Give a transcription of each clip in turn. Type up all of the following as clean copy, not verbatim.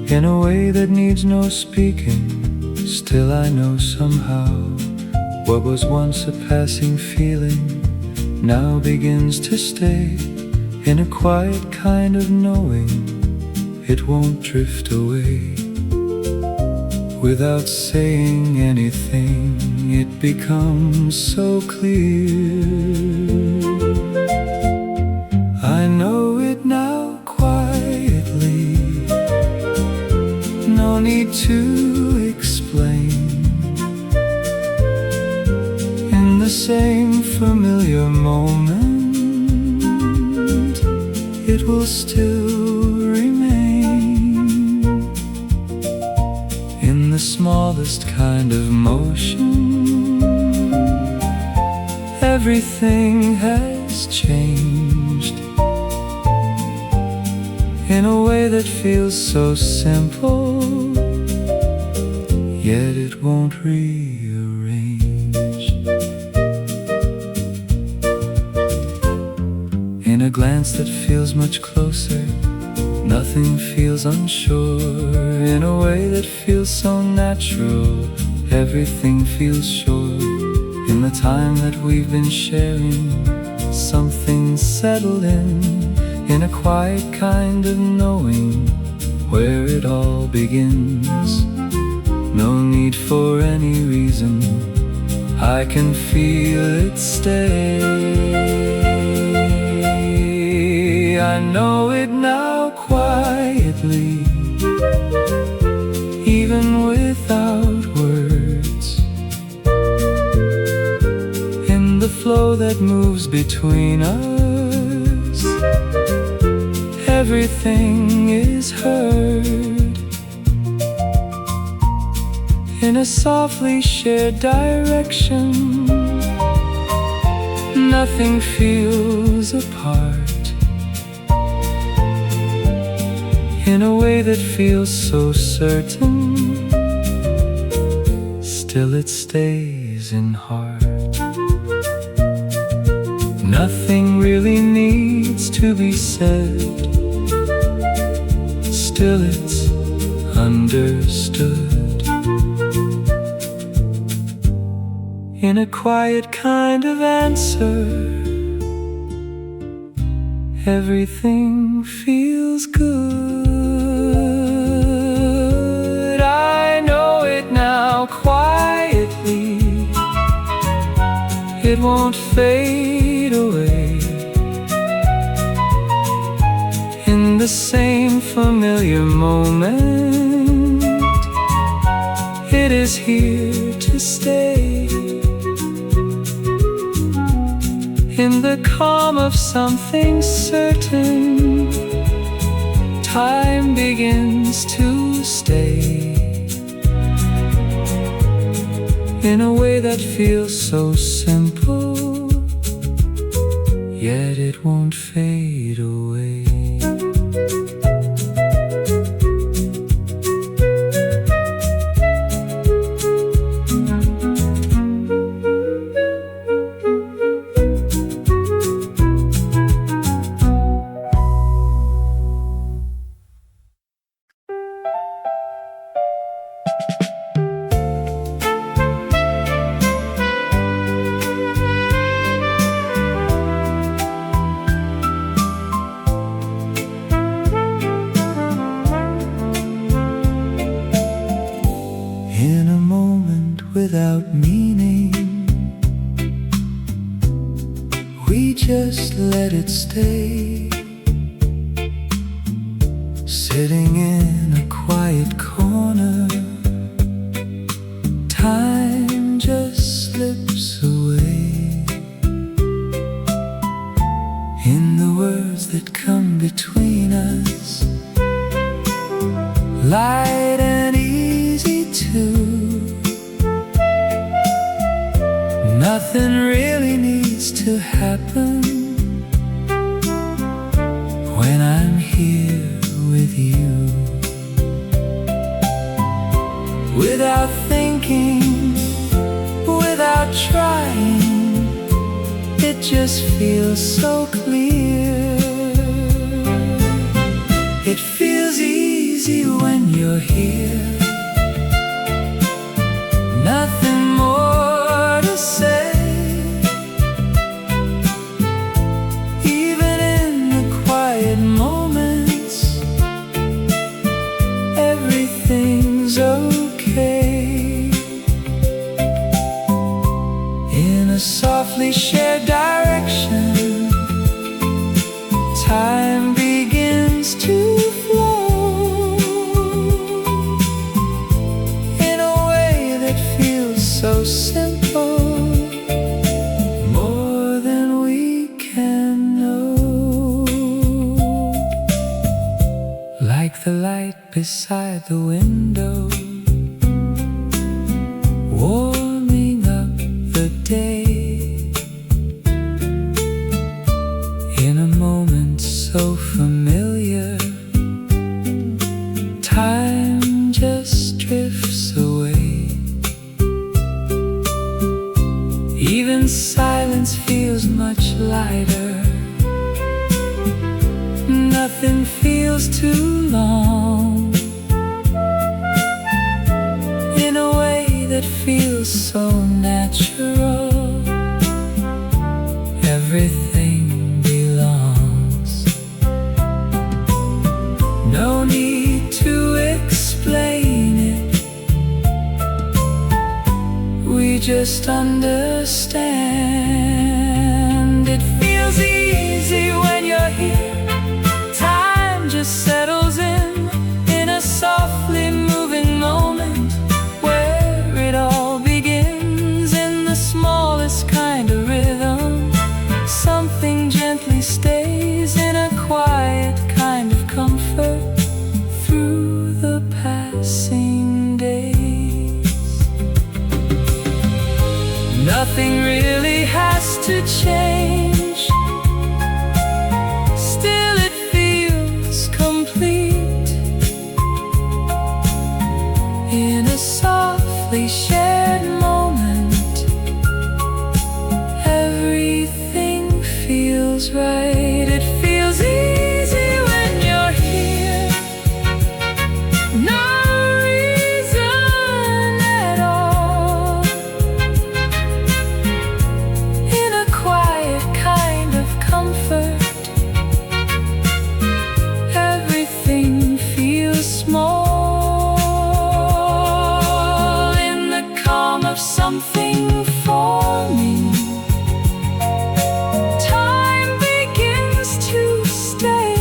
in a way that needs no speaking. Still I know somehow what was once a passing feeling now begins to stay, in a quiet kind of knowing it won't drift away. Without saying anything, it becomes so clear. I know it now quietly, no need to explain. In the same familiar moment, it will still remain. In the smallest kind of motion, everything has changed, in a way that feels so simple, yet it won't rearrange. In a glance that feels much closer, nothing feels unsure. In a way that feels so natural, everything feels sure. In the time that we've been sharing, something settled in a quiet kind of knowing where it all begins. No need for any reason, I can feel it stay. I know it now quietly, even without words. In the flow that moves between us, everything is heard. In a softly shared direction, nothing feels apart. In a way that feels so certain, still it stays in heart. Nothing really needs to be said, still it's understood. In a quiet kind of answer, everything feels good. I know it now quietly, it won't fade away. In the same familiar moment, it is here to stay. In the calm of something certain, time begins to stay. In a way that feels so simple, yet it won't fade away. Without meaning, we just let it stay. Sitting in a quiet corner, time just slips away. In the words that come between us, light and easy too. Nothing really needs to happen when I'm here with you. Without thinking, without trying, it just feels so clear. It feels easy easy when you're here. Nothing more to say. Even in the quiet moments, everything's okay. In a softly shared direction, time begins to flow in a way that feels so simple, more than we can know. Like the light beside the window, warming up the day. In a moment so familiar, time just drifts away. Even silence feels much lighter. Nothing feels too long. In a way that feels so natural, everything belongs. No need to explain it, we just understand. It feels easy when you're here. Time just settles in a softly moving moment, where it all begins in the smallest kind of rhythm. Something gently stays in a quiet kind of comfort through the passing days. Nothing really has to change, still it feels complete. In a softly shared moment, everything feels right. It feels easy when you're here. No reason at all. In a quiet kind of comfort, everything feels small. In the calm of something forming, time begins to stay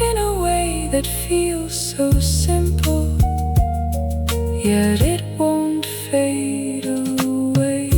in a way that feels so simple, yet it won't fade away.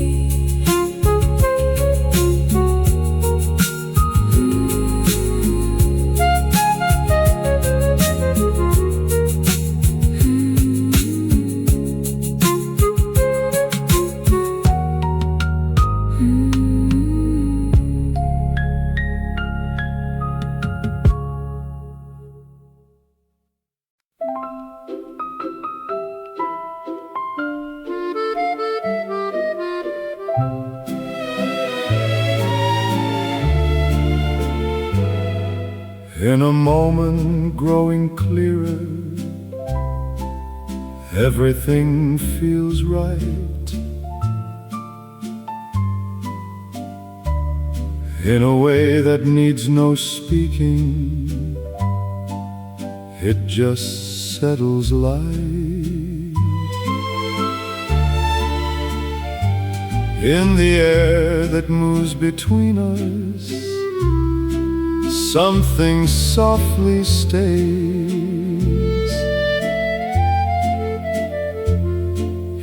In a moment growing clearer, everything feels right. In a way that needs no speaking, it just settles light. In the air that moves between us, something softly stays.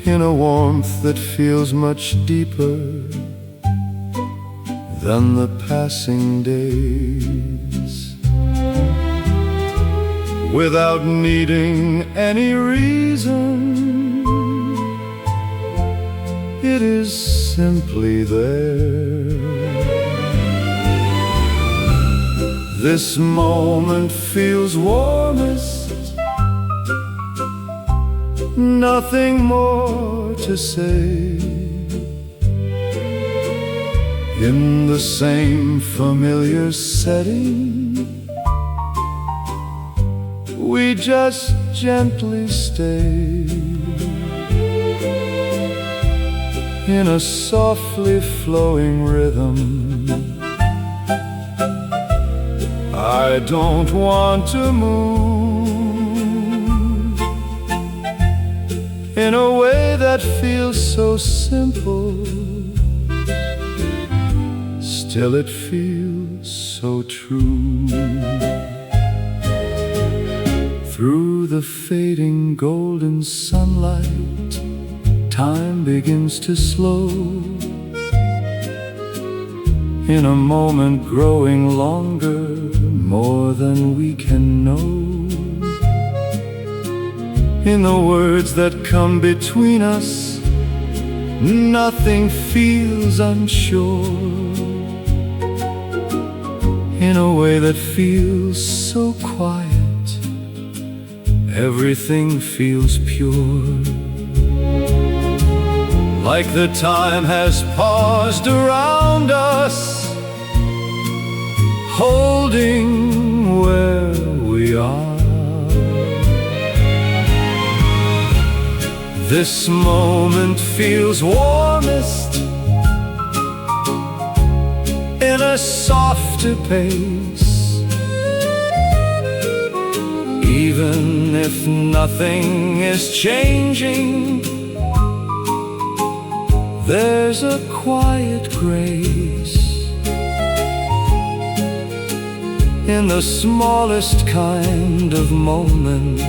In a warmth that feels much deeper than the passing days. Without needing any reason, it is simply there. This moment feels warmest, nothing more to say. In the same familiar setting, just gently stay in a softly flowing rhythm. I don't want to move in a way that feels so simple. Still it feels so true. Through the fading golden sunlight, time begins to slow. In a moment growing longer, more than we can know. In the words that come between us, nothing feels unsure. In a way that feels so quiet, everything feels pure. Like the time has paused around us, holding where we are. This moment feels warmest in a softer pace. Even if nothing is changing, there's a quiet grace in the smallest kind of moment.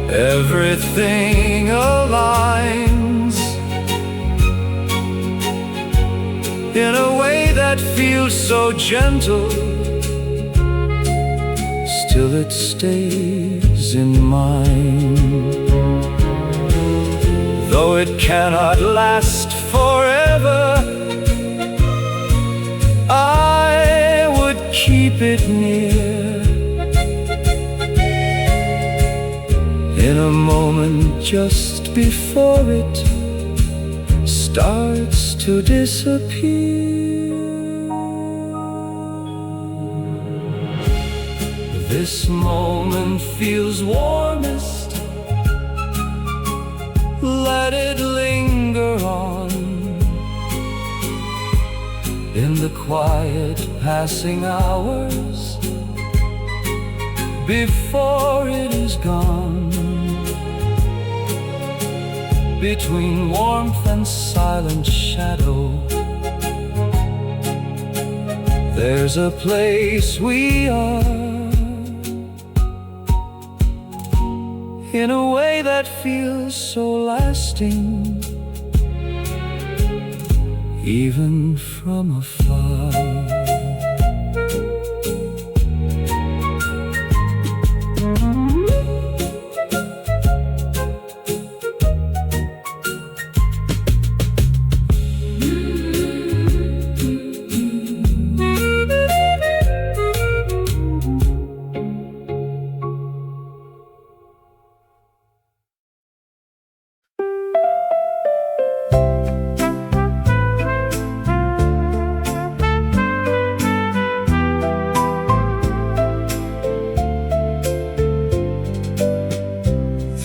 Everything aligns in a way that feels so gentle. Still it stays in mind. Though it cannot last forever, I would keep it near. In a moment just before it starts to disappear. This moment feels warmest. Let it linger on in the quiet passing hours before it is gone. Between warmth and silent shadow, there's a place we are, in a way that feels so lasting, even from afar.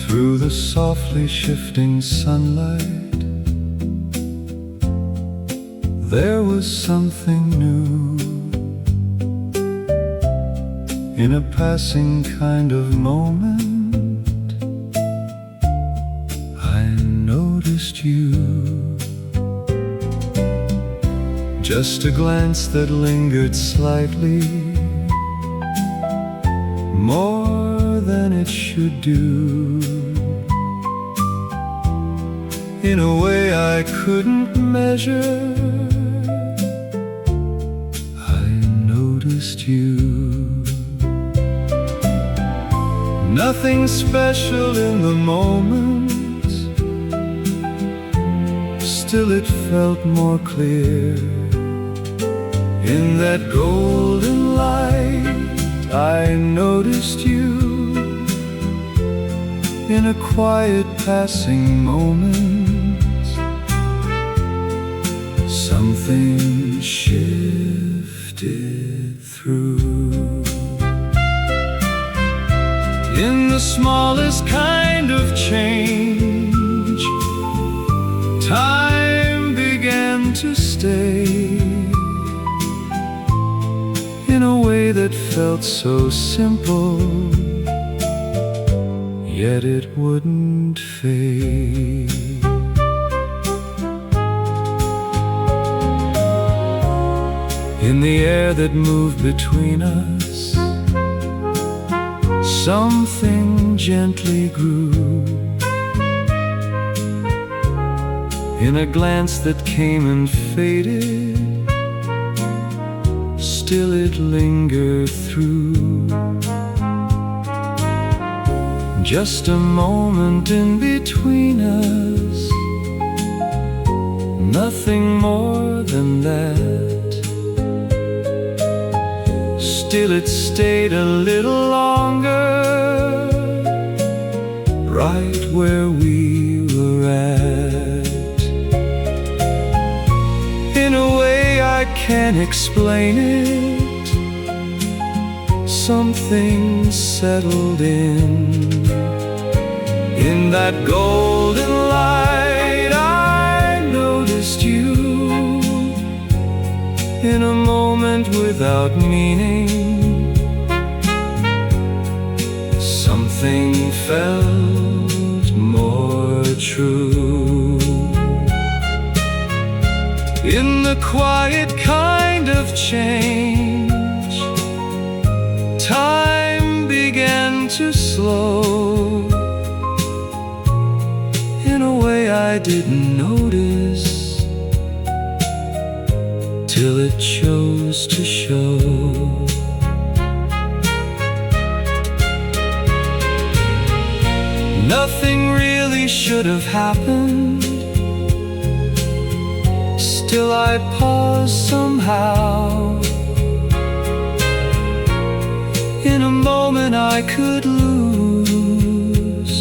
Through the softly shifting sunlight, there was something new. In a passing kind of moment, I noticed you. Just a glance that lingered slightly, more than it should do. In a way I couldn't measure, I noticed you. Nothing special in the moment, still it felt more clear. In that golden light I noticed you. In a quiet passing moment, something shifted through. the smallest kind of change, time began to stay in a way that felt so simple, yet it wouldn't fade. In the air that moved between us, something gently grew. In a glance that came and faded, still it lingered through. Just a moment in between us, nothing more than that. Still it stayed a little longer, right where we were at. In a way I can't explain it, something settled in. In that golden light I noticed you. In a moment without meaning, something felt more true. In the quiet kind of change, time began to slow in a way I didn't notice till it chose to show. Nothing really should have happened, still I paused somehow. In a moment I could lose,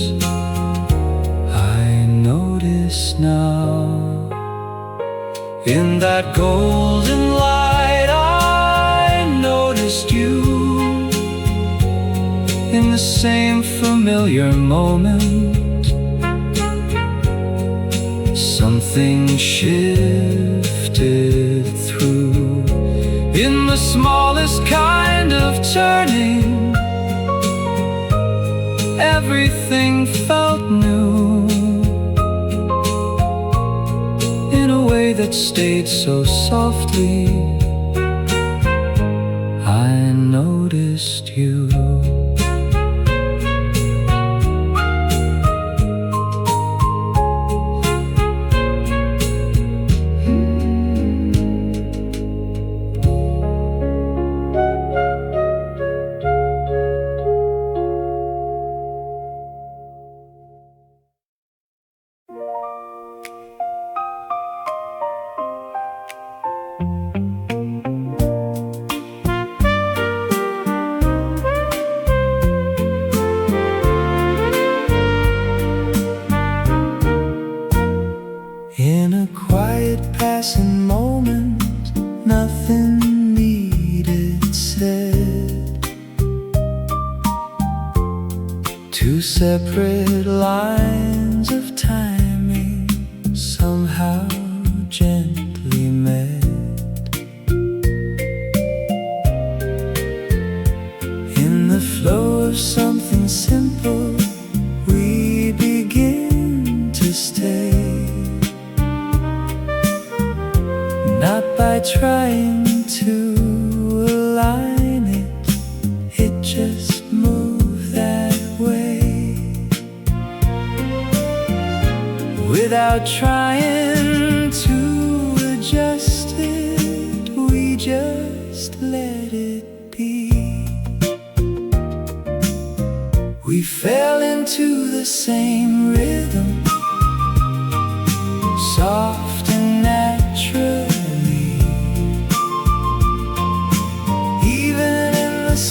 I notice now. In that golden light I noticed you. In the same familiar moment, something shifted through. In the smallest kind of turning, everything felt new. In a way that stayed so softly, I noticed you. In a quiet passing moment, nothing needed said. Two separate lines of timing somehow gently met. In the flow of something simple, we begin to stay. Not by trying to align it, it just moved that way. Without trying to adjust it, we just let it be. We fell into the same rhythm, soft and natural.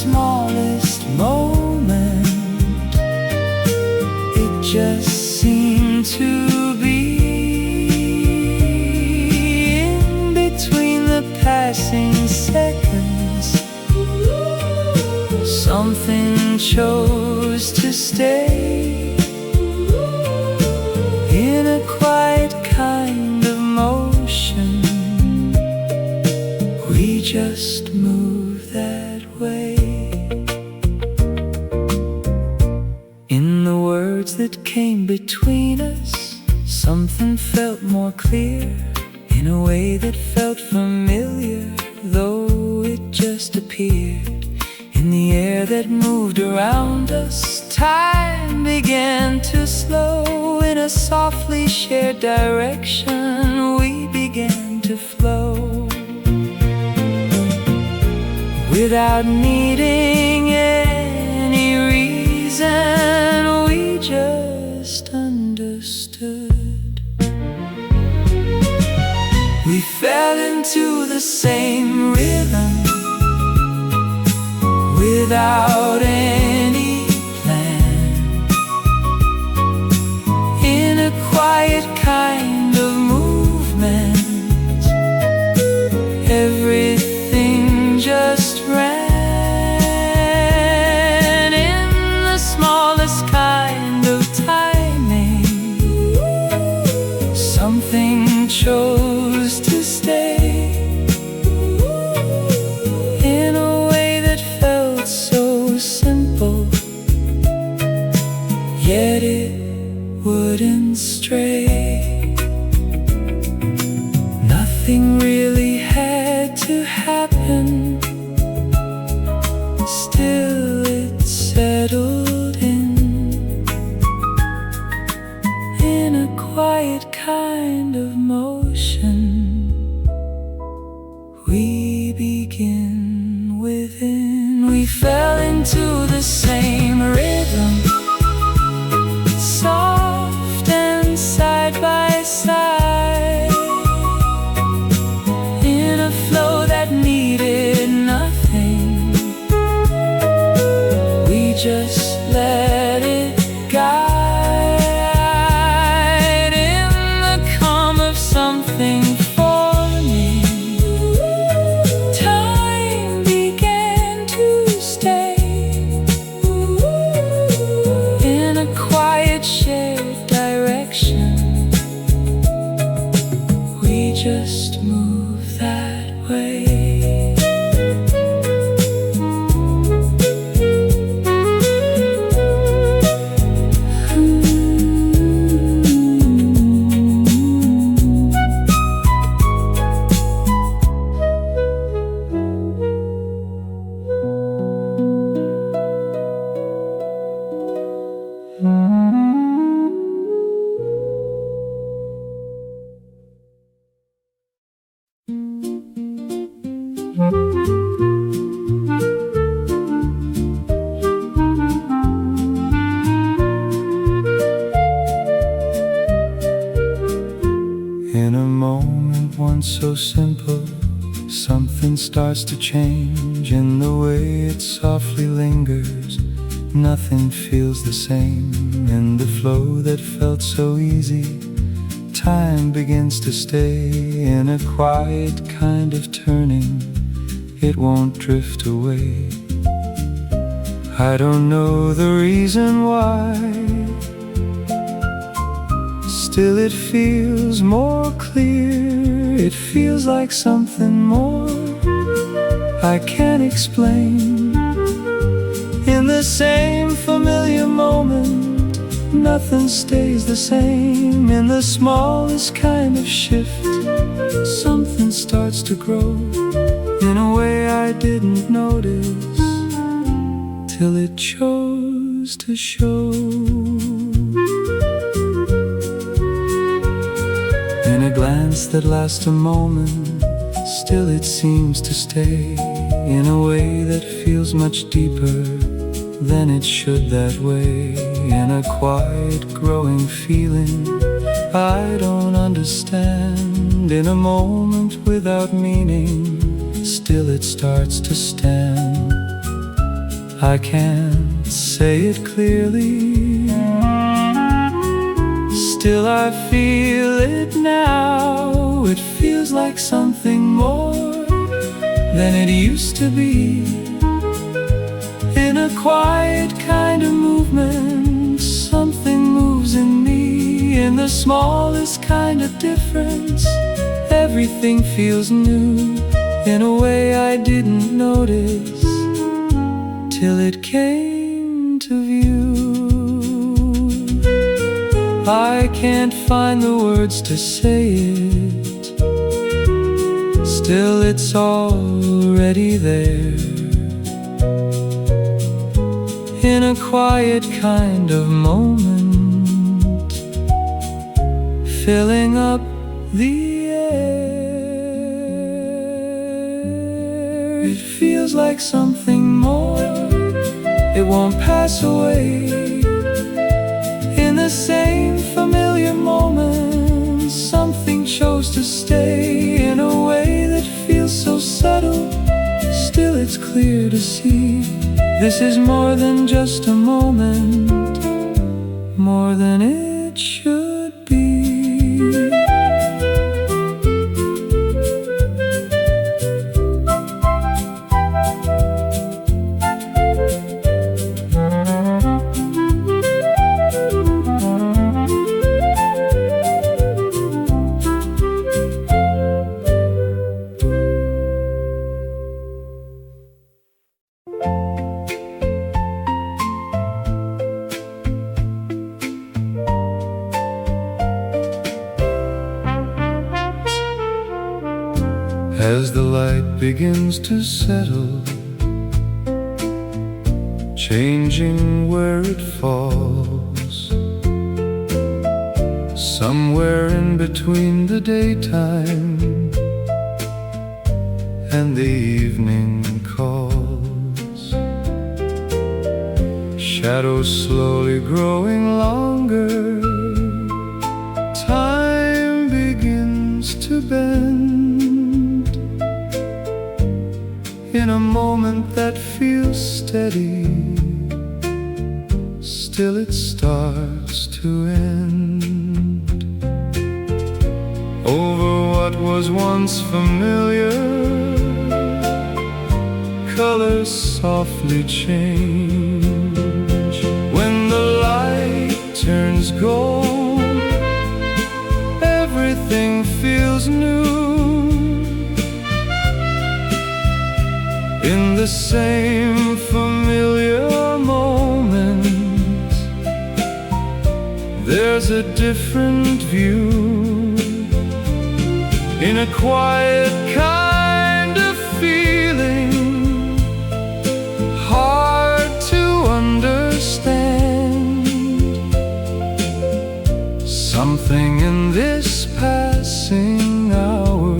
Smallest moment, it just seemed to be. In between the passing seconds, something chose chose to stay in a quiet kind of motion. We just move that way. In the words that came between us, something felt more clear, in a way that felt familiar, though it just appeared. In the air that moved around us, time began to slow. In a softly shared direction, we began to flow. Without needing any reason, we just understood. We fell into the same rhythm without any plan, in a quiet kind of movement. Everything just ran in the smallest kind of timing. Something chose to stay in a way that felt so simple, yet it wouldn't stray. Nothing really had to happen, still it settled in a quiet kind of motion. We begin within. We fell into the same rhythm, soft and side by side, in a flow that needed nothing. We just let it guide in the calm of something forming. Time began to stay in a quiet shared direction. We just move that way. In a moment once so simple, something starts to change. In the way it softly lingers, nothing feels the same. In the flow that felt so easy, time begins to stay. In a quiet kind of turning, it won't drift away. I don't know the reason why, still it feels more clear. It feels like something more I can't explain. In the same familiar moment, nothing stays the same. In the smallest kind of shift, something starts to grow in a way I didn't notice till it chose to show. In a glance that lasts a moment, still it seems to stay in a way that feels much deeper than it should that way. In a quiet growing feeling I don't understand. In a moment without meaning, still it starts to stand. I can't say it clearly, still I feel it now. It feels like something more than it used to be. In a quiet kind of movement, movement, something moves in me in the smallest kind of difference. Everything feels new in a way I didn't notice till it came to view. I can't find the words to say it, still it's already there, in a quiet kind of moment, filling up the air. It feels like something more, it won't pass away. In the same familiar moment, something chose to stay in a way that feels so subtle. Still it's clear to see, this is more than just a moment, more than it should be. As the light begins to settle, changing where it falls, somewhere in between the daytime and the evening calls, shadows slowly growing longer, time begins to bend in a moment that feels steady, still it starts to end. Over what was once familiar, colors softly change. When the light turns gold, everything feels new. In the same familiar moment, there's a different view, in a quiet kind of feeling, hard to understand. Something in this passing hour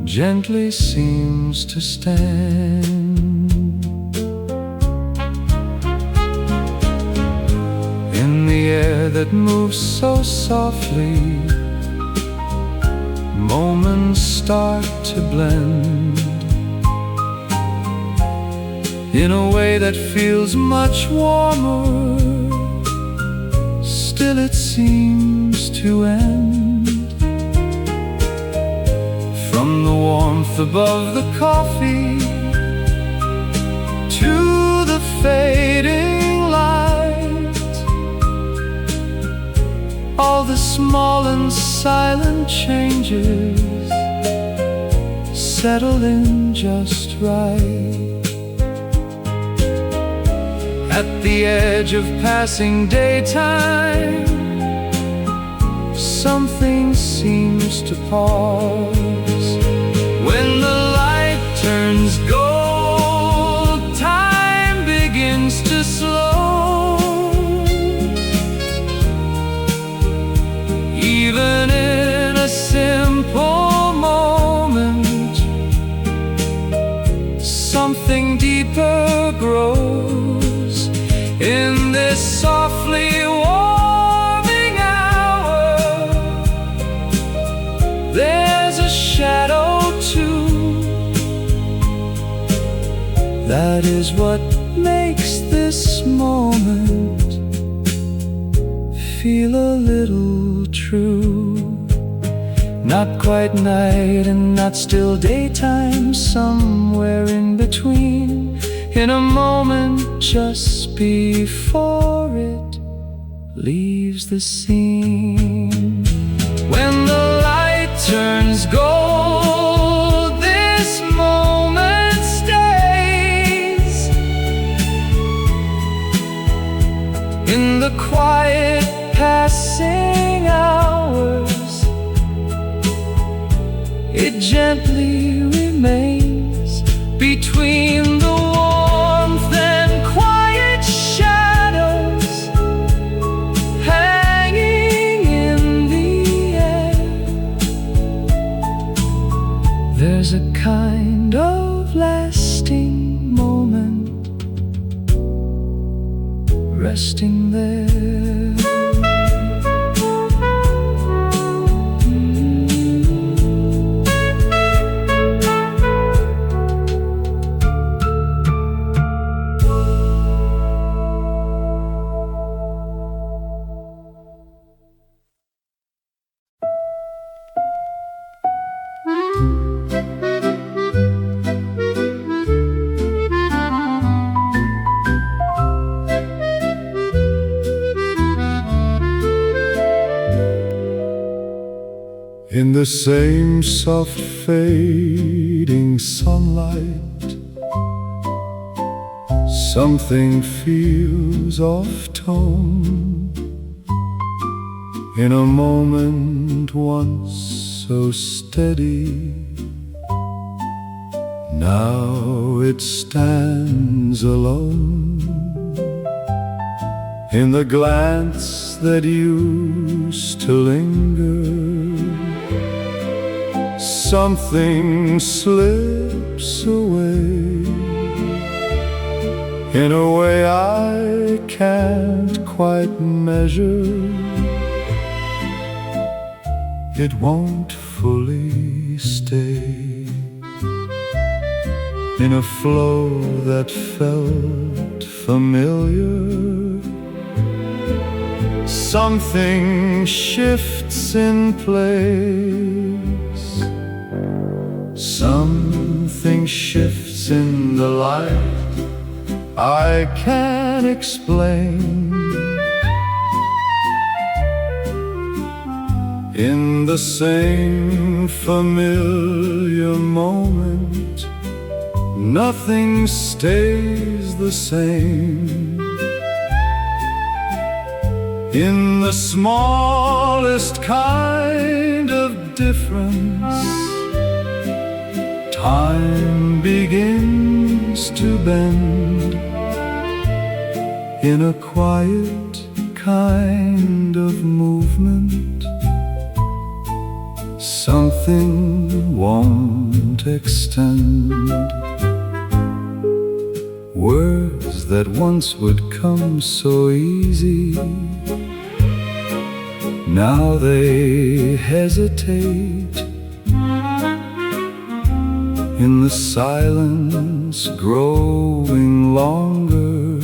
gently seems to stand. In the air that moves so softly, moments start to blend in a way that feels much warmer, still it seems to end. From the warmth above the coffee to the fading light, all the small and silent changes settle in just right. At the edge of passing daytime, something seems to pause. When the light turns gold, time begins to slow. Even in a simple moment, something deeper grows. In this softly warming hour, there's a shadow too. That is what makes this moment feel a little true. Not quite night and not still daytime, somewhere in between, in a moment just before it leaves the scene. When the light turns gold, this moment stays in the quiet passing hours. It gently remains between the warmth and quiet shadows hanging in the air. There's a kind of lasting moment resting there. In the same soft fading sunlight, something feels off tone. In a moment once so steady, now it stands alone. In the glance that used to linger, something slips away in a way I can't quite measure. It won't fully stay in a flow that felt familiar. Something shifts in place. Something shifts in the light I can't explain. In the same familiar moment, nothing stays the same. In the smallest kind of difference, time begins to bend. In a quiet kind of movement, something won't extend. Words that once would come so easy, now they hesitate. In the silence growing longer,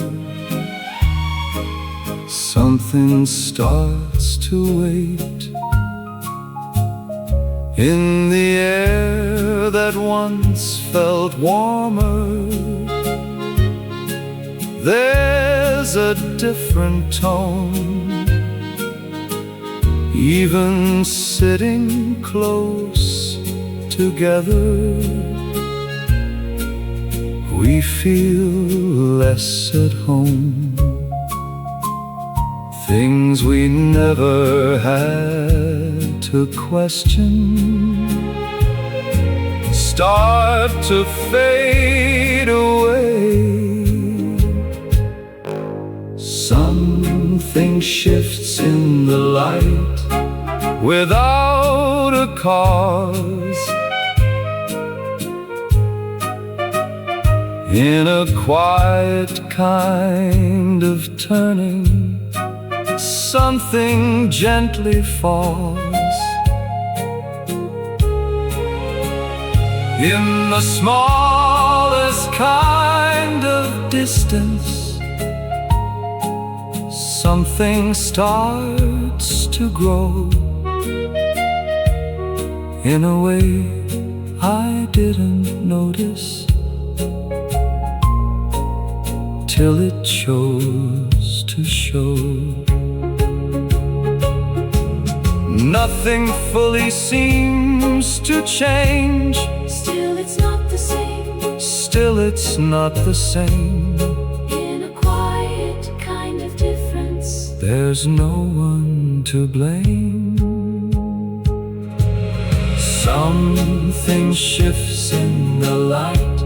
something starts to wait. In the air that once felt warmer, there's a different tone. Even sitting close together, we feel less at home. Things we never had to question start to fade away. Something shifts in the light without a cause. In a quiet kind of turning, something gently falls. In the smallest kind of distance, something starts to grow in a way I didn't notice. till it chose to show. Nothing fully seems to change. Still it's not the same. Still it's not the same. In a quiet kind of difference. There's no one to blame. Something shifts in the light.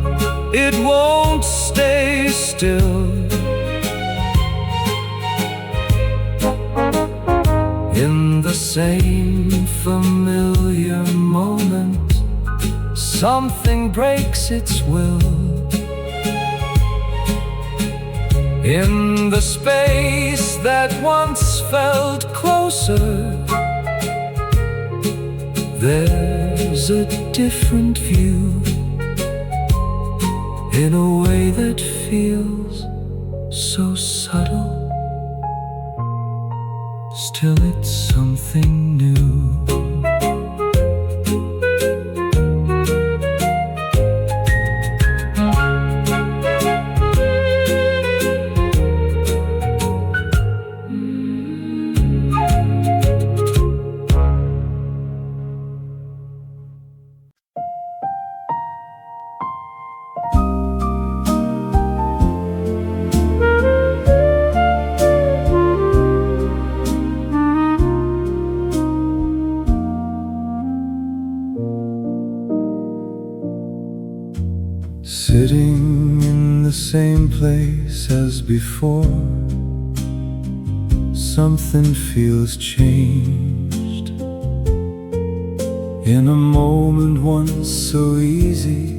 It won't stay still. In the same familiar moment, Something breaks its will. In the space that once felt closer, there's a different view, in a way that feels so subtle. Still it's something new. Sitting in the same place as before, something feels changed. In a moment once so easy,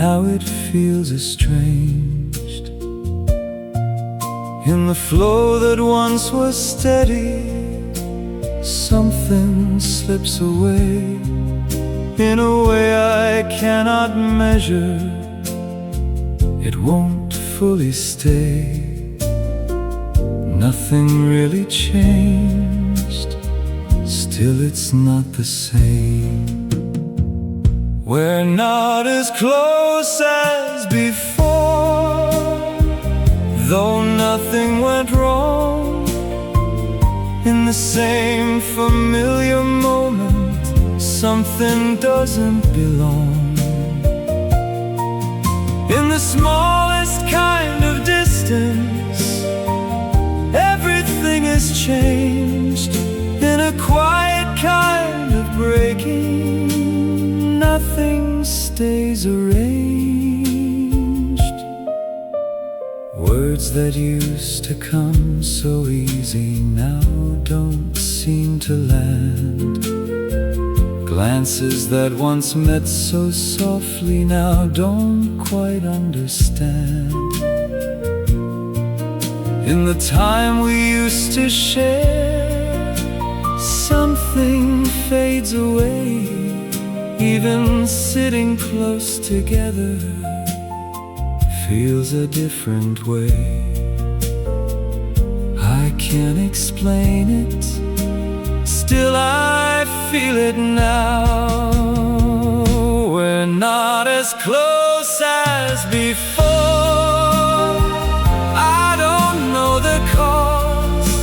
now it feels estranged. In the flow that once was steady, something slips away. In a way I cannot measure, it won't fully stay. Nothing really changed, still it's not the same. we're not as close as before. Though nothing went wrong, in the same familiar moment, something doesn't belong. In the smallest kind of distance, everything is changed. In a quiet kind of breaking, nothing stays arranged. Words that used to come so easy now don't seem to land. Glances that once met so softly now don't quite understand. In the time we used to share, something fades away. Even sitting close together feels a different way. I can't explain it, still I feel it now. We're not as close as before. I don't know the cause.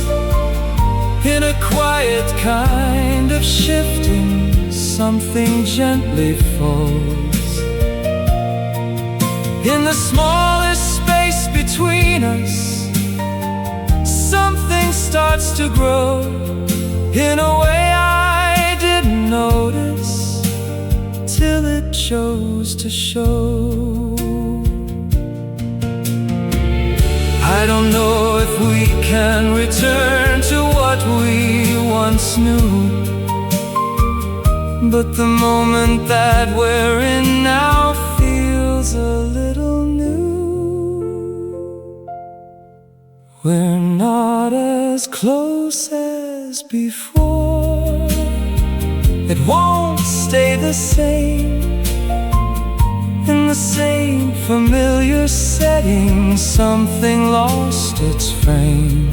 In a quiet kind of shifting, something gently falls. In the smallest space between us, something starts to grow. In a way I didn't notice, till it chose to show. I don't know if we can return to what we once knew, but the moment that we're in now feels a little new. We're not as close as before. It won't stay the same. In the same familiar setting, something lost its frame.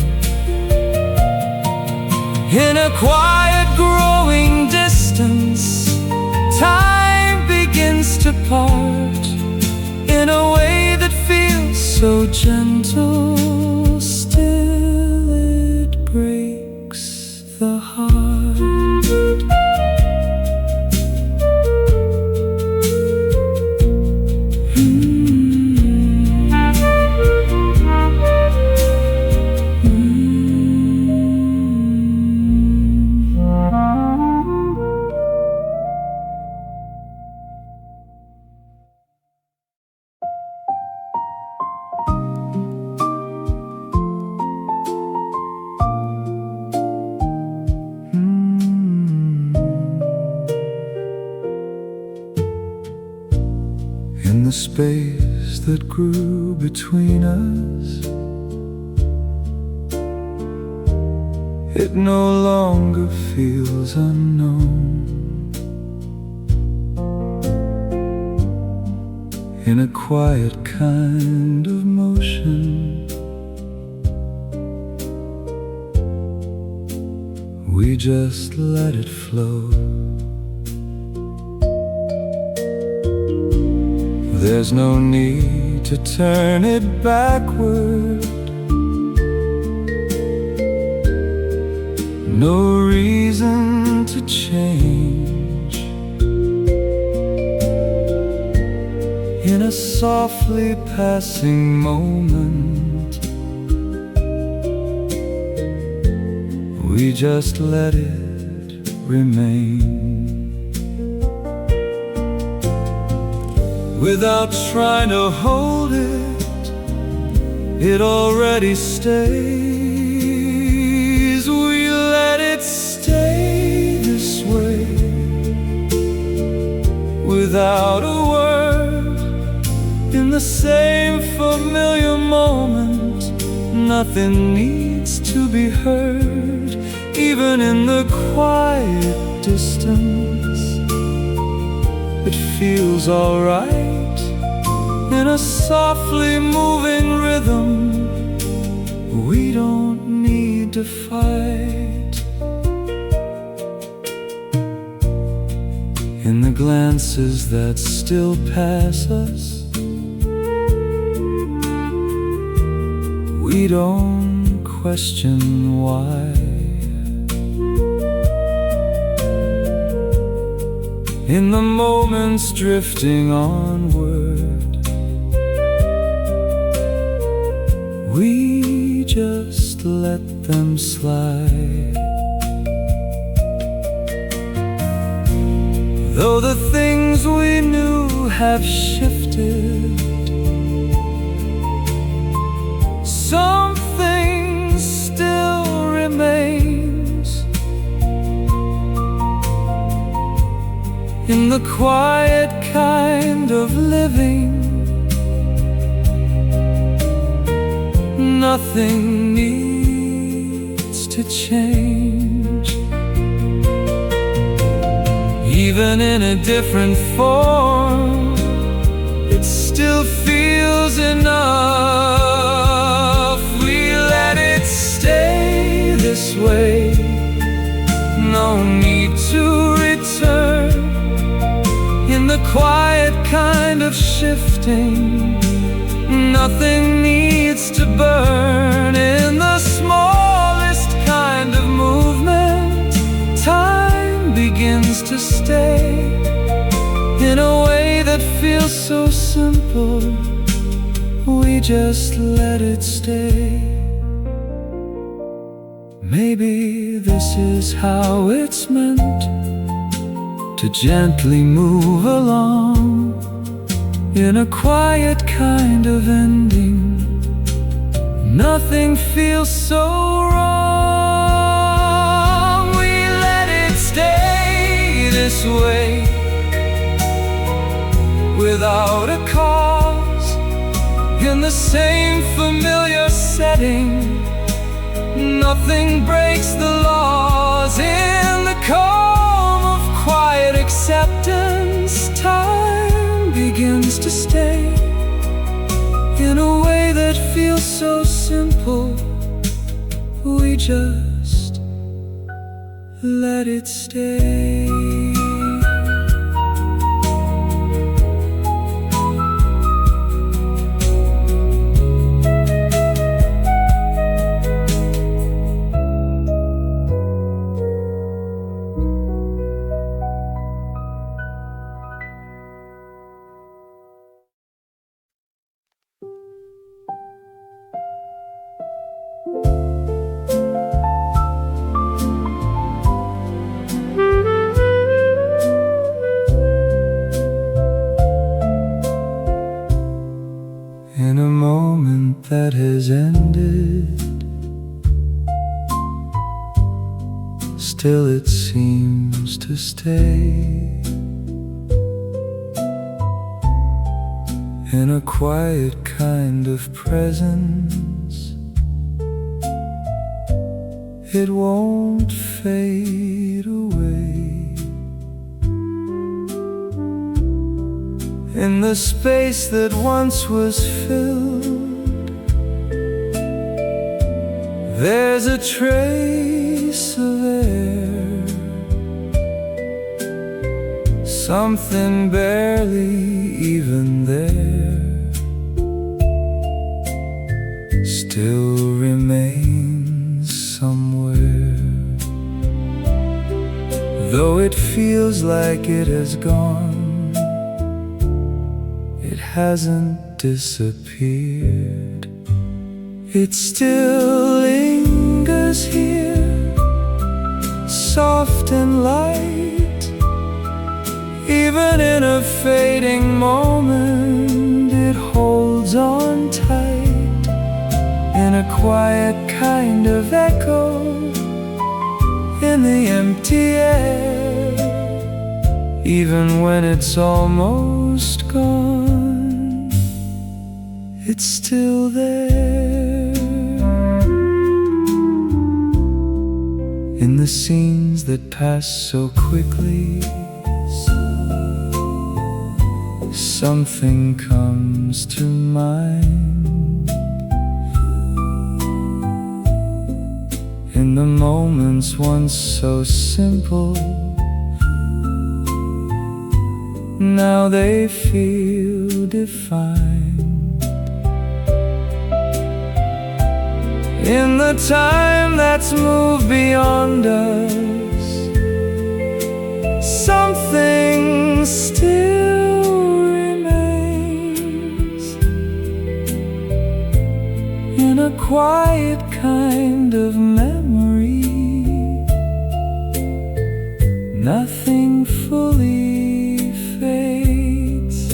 In a quiet growing distance, time begins to part in a way that feels so gentle, still it breaks the heart. In the space that grew between us, it no longer feels unknown. In a quiet kind of motion, we just let it flow. There's no need to turn it backward, no reason to change. In a softly passing moment, we just let it remain. Without trying to hold it, it already stays. We let it stay this way. Without a word, in the same familiar moment, nothing needs to be heard. Even in the quiet distance, it feels alright. In a softly moving rhythm, we don't need to fight. In the glances that still pass us, we don't question why. In the moments drifting onward, we just let them slide. Though the things we knew have shifted, something still remains. In the quiet kind of living, nothing needs to change. Even in a different form, it still feels enough. We let it stay this way. No need to return. In the quiet kind of shifting, nothing needs to burn. In the smallest kind of movement, time begins to stay. In a way that feels so simple, we just let it stay. Maybe this is how it's meant to gently move along. In a quiet kind of ending, nothing feels so wrong. We let it stay this way, without a cause. In the same familiar setting, nothing breaks the laws. In the calm of quiet acceptance, time begins to stay. In a way that feels so simple, we just let it stay. in a moment that has ended. Still it seems to stay in a quiet kind of presence. It won't fade away. In the space that once was filled, there's a trace of air, something barely even there, still remains somewhere. Though it feels like it has gone, it hasn't disappeared. It still lingers here, soft and light. Even in a fading moment, it holds on tight in a quiet kind of echo in the empty air. Even when it's almost gone, it's still there. In the scenes that pass so quickly, something comes to mind. In the moments once so simple, now they feel defined. In the time that's moved beyond us, something still remains in a quiet kind of memory. Nothing fully fades,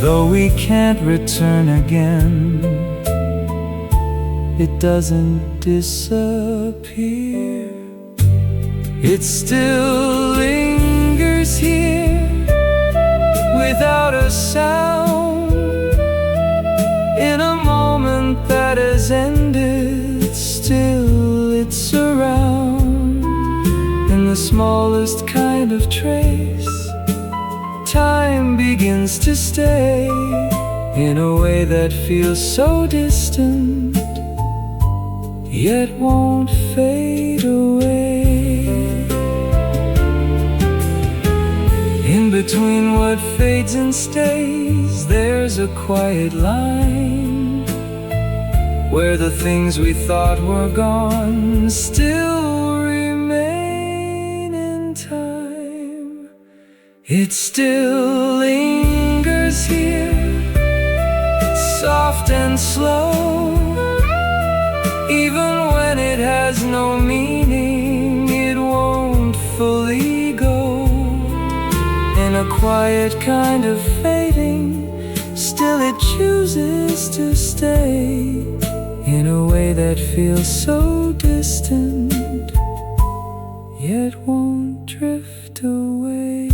though we can't return again. It doesn't disappear. It still lingers here without a sound. In a moment that has ended, still it's around. In the smallest kind of trace, time begins to stay in a way that feels so distant, yet won't fade away. In between what fades and stays, there's a quiet line where the things we thought were gone still remain in time. It still lingers here, soft and slow. Even when it has no meaning, it won't fully go. In a quiet kind of fading, still it chooses to stay in a way that feels so distant, yet won't drift away.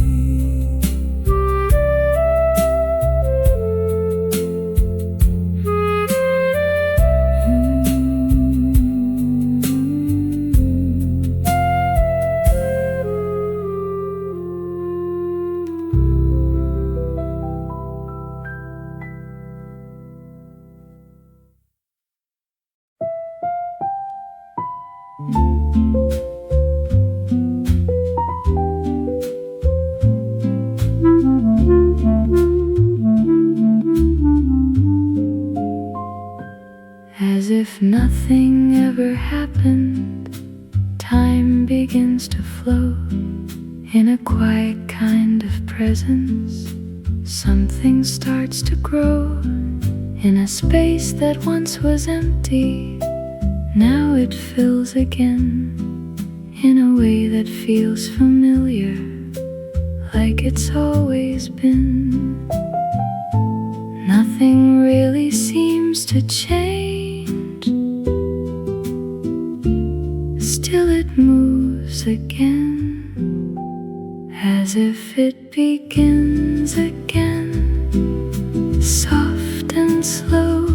As if nothing ever happened, time begins to flow in a quiet kind of presence. Something starts to grow in a space that once was empty. Now it fills again in a way that feels familiar, like it's always been. Nothing really seems to change. Still it moves again, as if it begins again, soft and slow.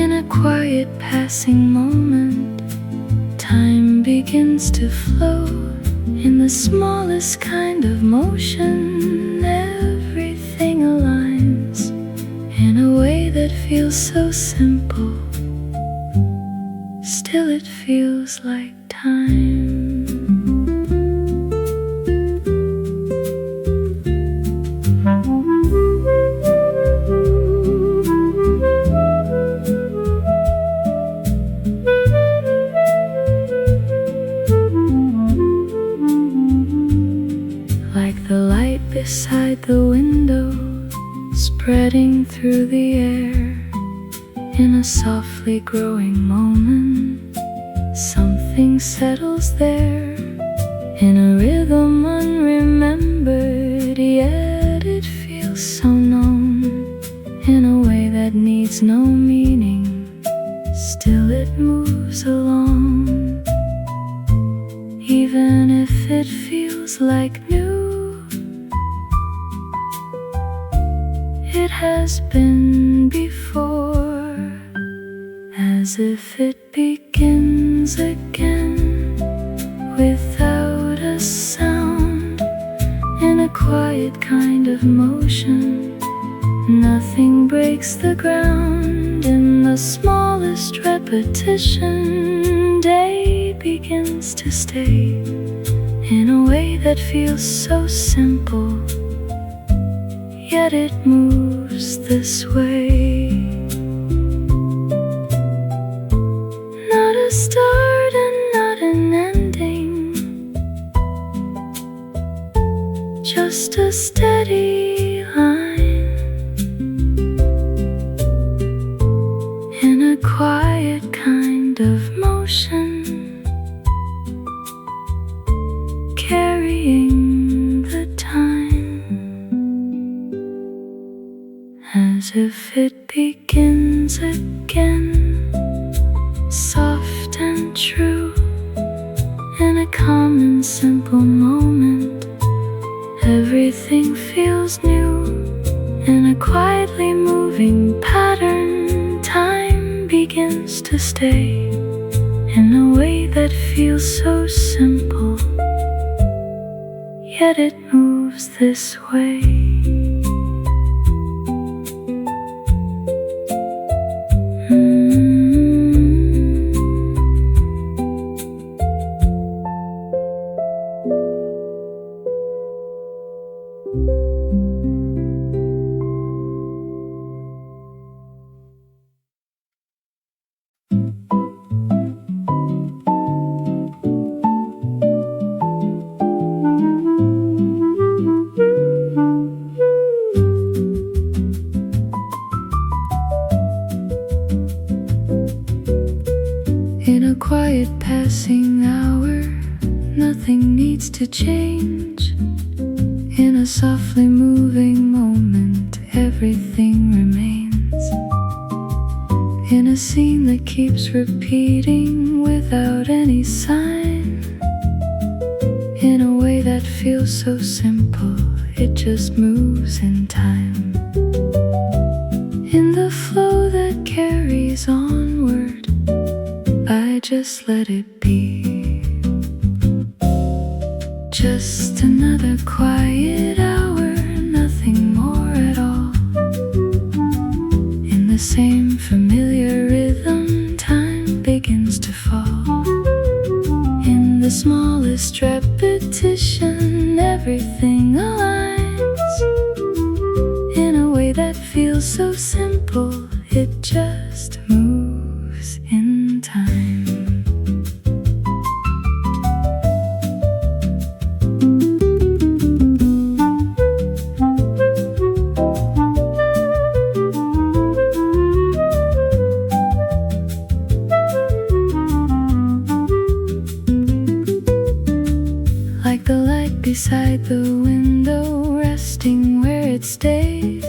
In a quiet passing moment, time begins to flow. In the smallest kind of motion, everything aligns in a way that feels so simple. Still it feels like time. Like the light beside the window, spreading through the air. In a softly growing moment, something settles there. In a rhythm unremembered, yet it feels so known. In a way that needs no meaning, still it moves along. Even if it feels like new, it has been before. As if it begins again, without a sound. In a quiet kind of motion, nothing breaks the ground. In the smallest repetition, day begins to stay. In a way that feels so simple, yet it moves this way. Not a start and not an ending, just a steady line. In a quiet kind of motion, carrying the time. As if it begins again, soft and true. In a common simple moment, everything feels new. In a quietly moving pattern, time begins to stay. In a way that feels so simple, yet it moves this way. In a quiet passing hour, nothing needs to change. In a softly moving moment, everything remains. In a scene that keeps repeating without any sign, in a way that feels so simple, it just moves in time. In the flow that carries onward, I just let it be. Just another quiet hour, nothing more at all. In the same familiar rhythm, time begins to fall. In the smallest repetition, everything aligns. In a way that feels so simple, it just moves in time. Like the light beside the window, resting where it stays.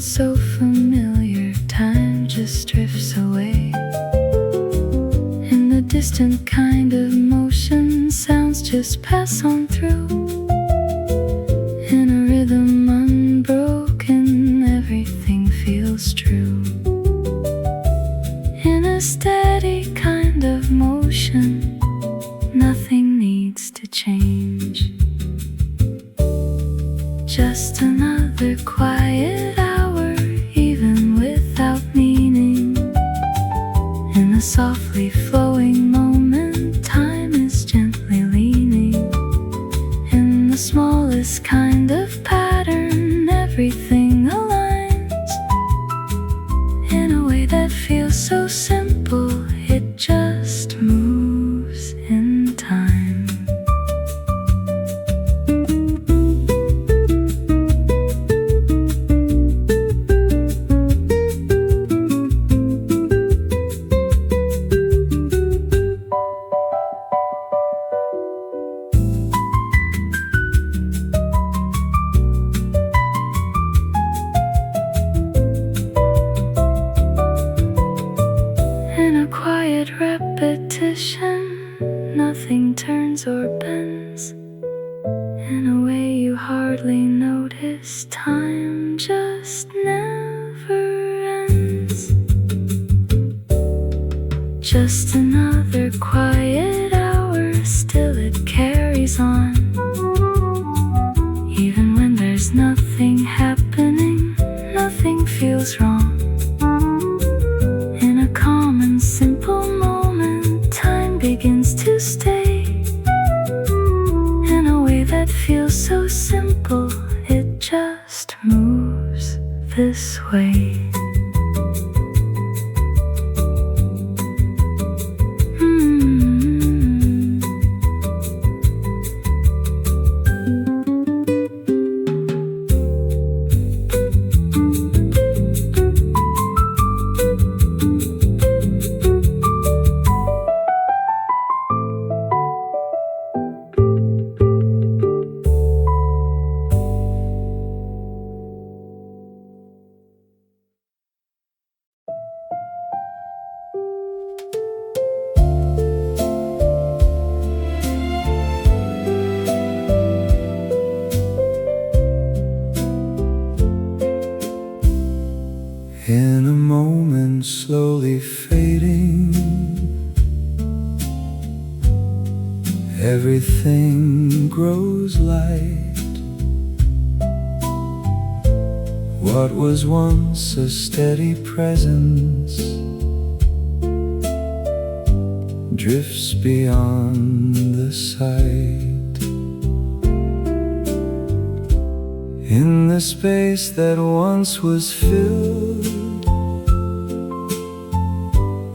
feeling so familiar, time just drifts away. In the distant kind of motion, sounds just pass on through. In a rhythm unbroken, everything feels true. In a steady kind of motion, nothing needs to change. Just another quiet hour, even without meaning. In a softly flowing moment, time is gently leaning. In the smallest kind of pattern, everything aligns. In a way that feels so simple, it just moves in time. In a quiet repetition, nothing turns or bends. In a way you hardly notice, time just never ends. Just another quiet hour, still it carries on. Even when there's nothing happening, nothing feels wrong. In a calm and simple moment, time begins to stay. In a way that feels so simple, it just moves this way. In a moment slowly fading, everything grows light. What was once a steady presence drifts beyond the sight. In the space that once was filled,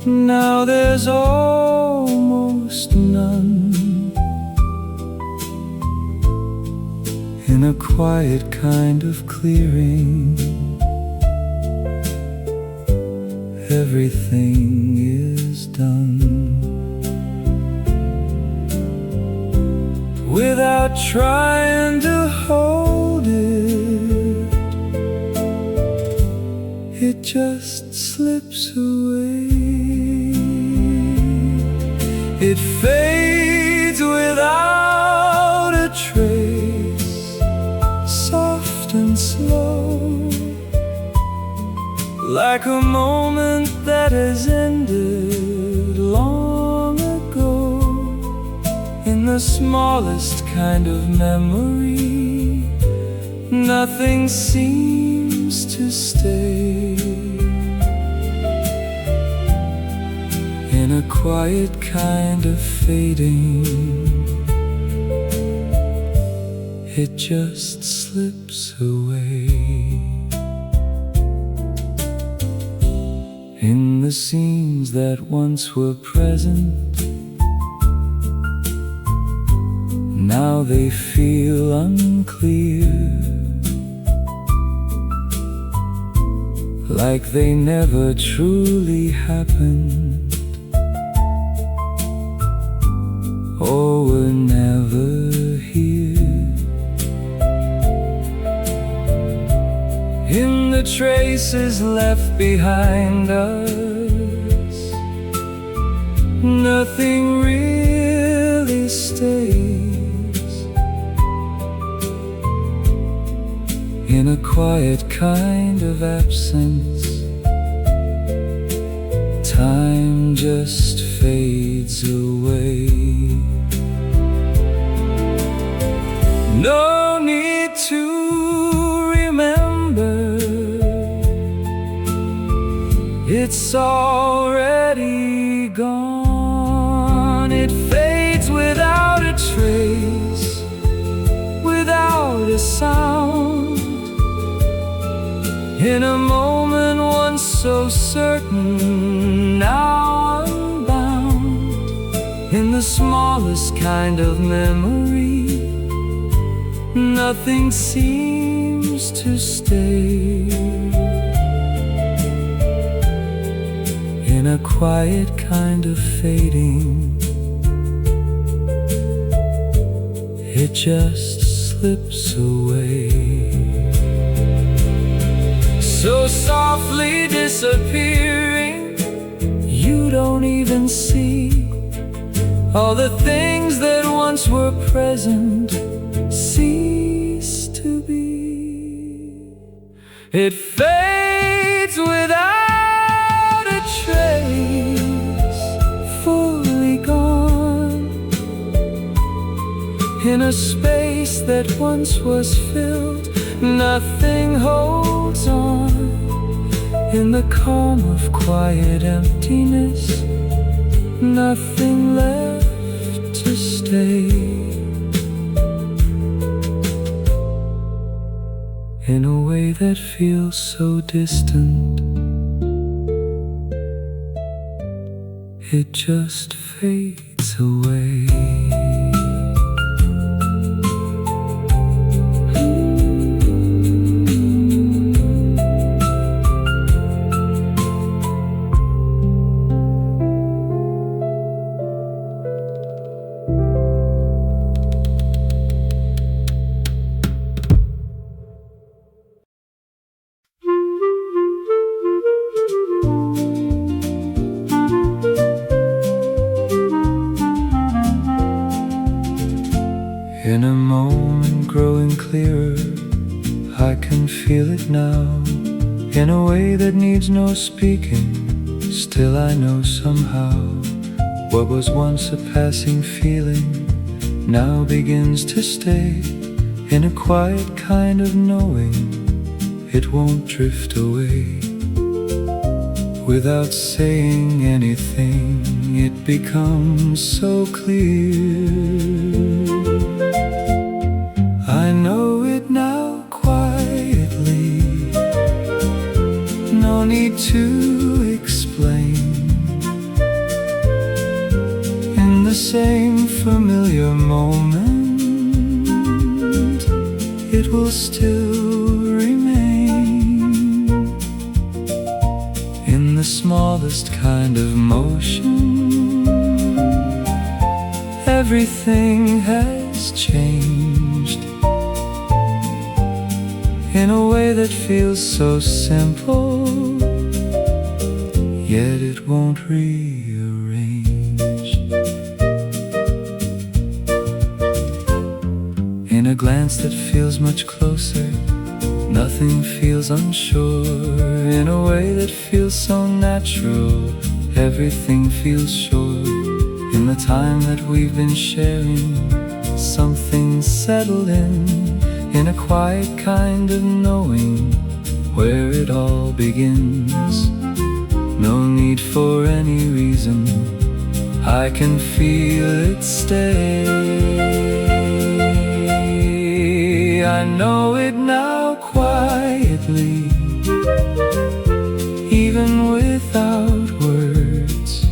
now there's almost none. In a quiet kind of clearing, everything is done. Without trying to hold it, it just slips away. It fades without a trace, soft and slow, like a moment that has ended long ago. In the smallest kind of memory, nothing seems to stay. In a quiet kind of fading, it just slips away. In the scenes that once were present, now they feel unclear, like they never truly happened, or were never here. in the traces left behind us. Nothing really stays in a quiet kind of absence. Time just fades away. No need to remember, it's already gone. It fades without a trace, without a sound. In a moment once so certain, now unbound. In the smallest kind of memory, nothing seems to stay. In a quiet kind of fading, it just slips away. So softly disappearing, you don't even see all the things that once were present cease to be. It fades without a trace, fully gone. In a space that once was filled, nothing holds on. In the calm of quiet emptiness, nothing left to stay. In a way that feels so distant, it just fades away. In a moment growing clearer, I can feel it now. In a way that needs no speaking, still I know somehow what was once a passing feeling now begins to stay. In a quiet kind of knowing, it won't drift away. Without saying anything, it becomes so clear. I know it now quietly, no need to explain. In the same familiar moment, it will still remain. In the smallest kind of motion, everything has changed. In a way that feels so simple, yet it won't rearrange. In a glance that feels much closer, nothing feels unsure. In a way that feels so natural, everything feels sure. In the time that we've been sharing, something's settled in a quiet kind of knowing where it all begins. No need for any reason, I can feel it stay. I know it now quietly, even without words.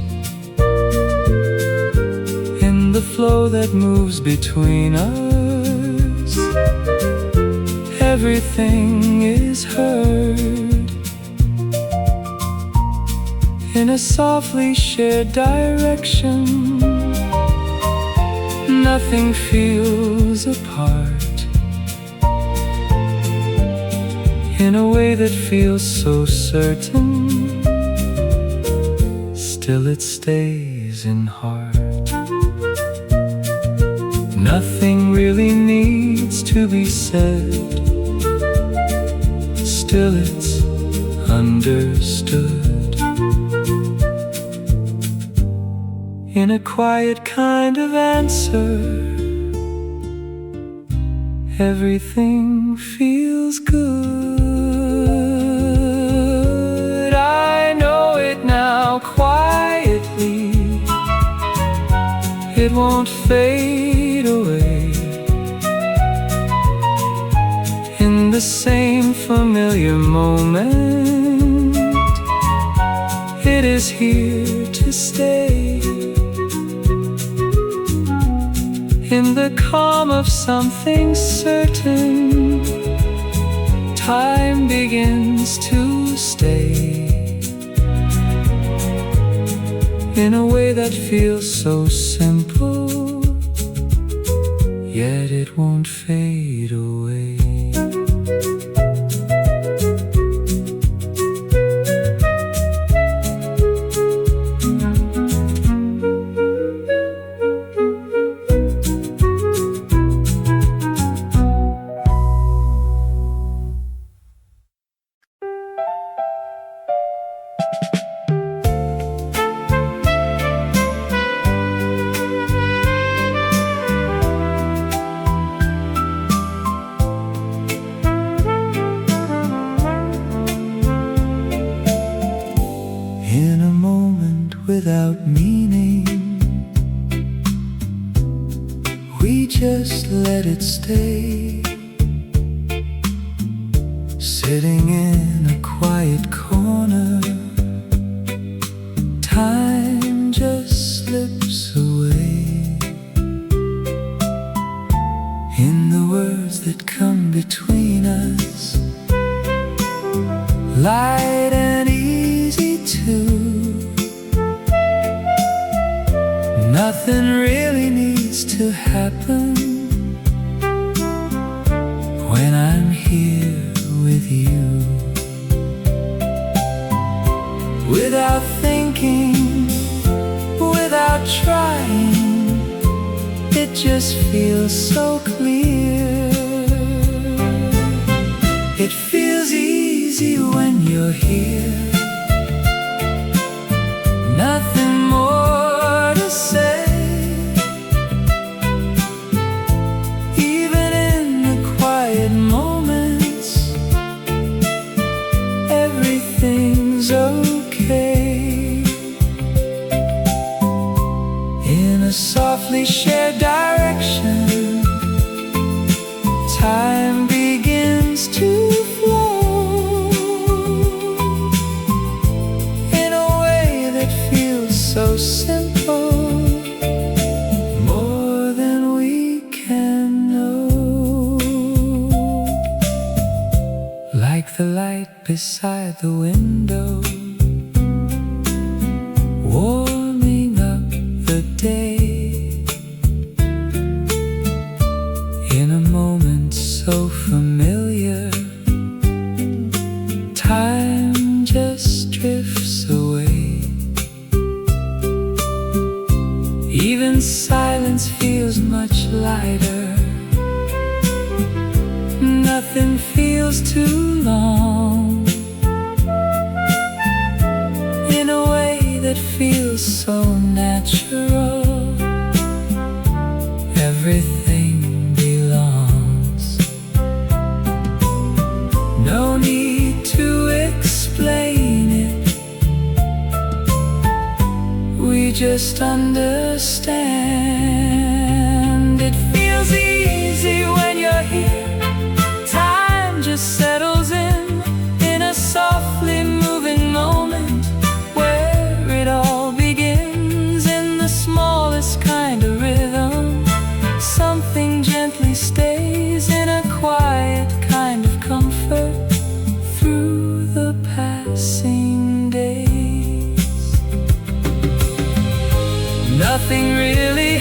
In the flow that moves between us, everything is heard. In a softly shared direction, nothing feels apart. in a way that feels so certain. Still it stays in heart. Nothing really needs to be said. Still it's understood. In a quiet kind of answer, everything feels good. I know it now quietly. It won't fade away. In the same familiar moment, it is here to stay. In the calm of something certain, time begins to stay. In a way that feels so simple, yet it won't fade away. Without meaning, we just let it stay. Sitting in a quiet corner, time just slips away. In the words that come between us, light and easy too. Nothing really needs to happen when I'm here with you. Without thinking, without trying, it just feels so clear. It feels easy when you're here. Nothing more to say. Even in the quiet moments, everything's okay. In a softly shared direction, time begins to flow in a way that feels so simple, more than we can know. Like the light beside the window, warming up the day. In a moment so familiar, time just drifts away. Even silence feels much lighter. Nothing feels too long. In a way that feels so natural, everything belongs. No need to explain it, we just understand. It feels easy when you're here. Time just settles in a softly moving moment, where it all begins in the smallest kind of rhythm. Something gently stays in a quiet kind of comfort through the passing days. Nothing really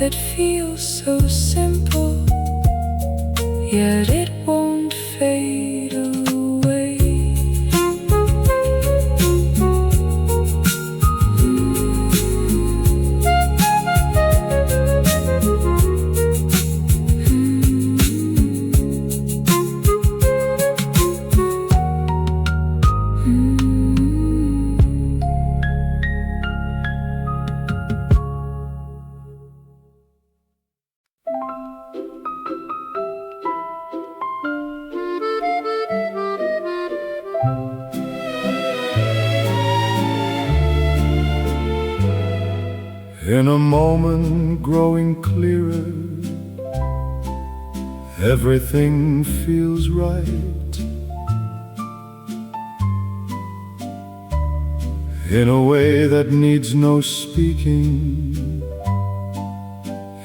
that feels so simple, yet it won't fade away. In a moment growing clearer, everything feels right. In a way that needs no speaking,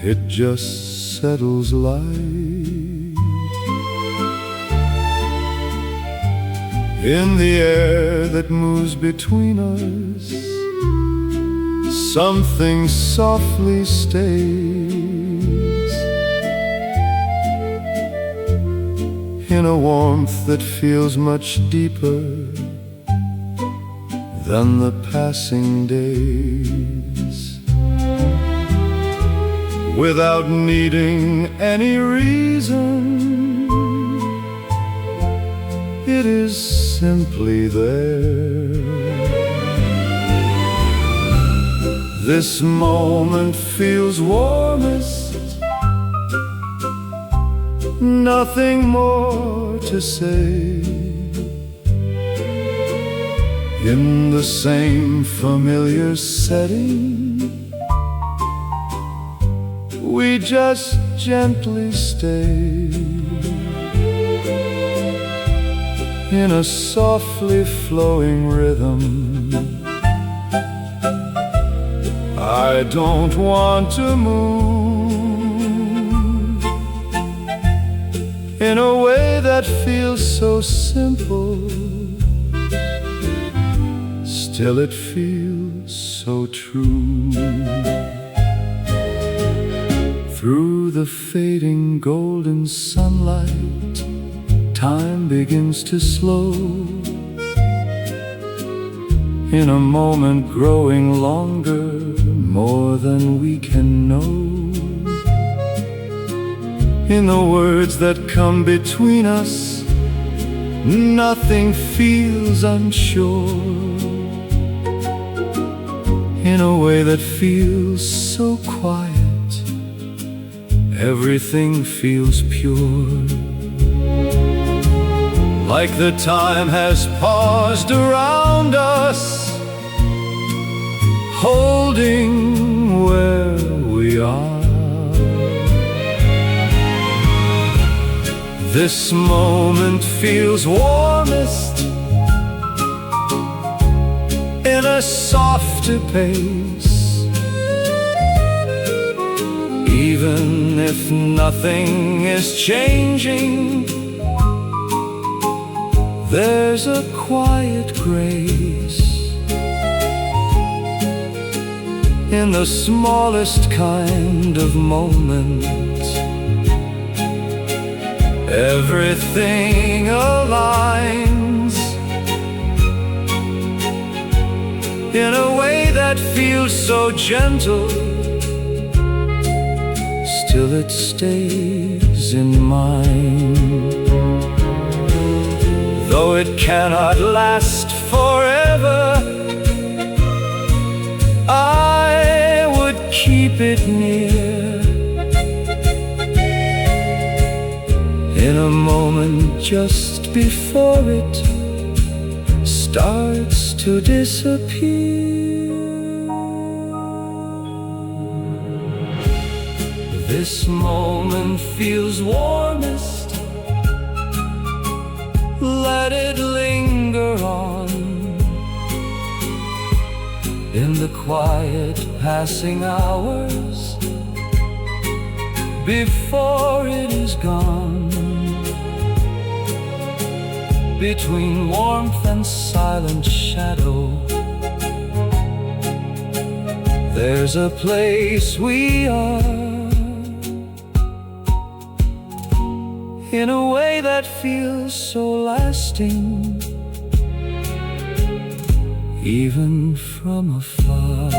it just settles light. In the air that moves between us, something softly stays. In a warmth that feels much deeper than the passing days. Without needing any reason, it is simply there. This moment feels warmest, nothing more to say. In the same familiar setting, we just gently stay. In a softly flowing rhythm, I don't want to move. In a way that feels so simple, still it feels so true. Through the fading golden sunlight, time begins to slow. In a moment growing longer, more than we can know. In the words that come between us, nothing feels unsure. In a way that feels so quiet, everything feels pure. Like the time has paused around us, holding where we are. This moment feels warmest in a softer pace. Even if nothing is changing, there's a quiet grace in the smallest kind of moment. Everything aligns in a way that feels so gentle. Still it stays in mind. Though it cannot last forever, I would keep it near. In a moment just before it starts to disappear. This moment feels warmest, let it linger on. In the quiet passing hours, before it is gone. Between warmth and silent shadow, there's a place we are. in a way that feels so lasting, even from afar.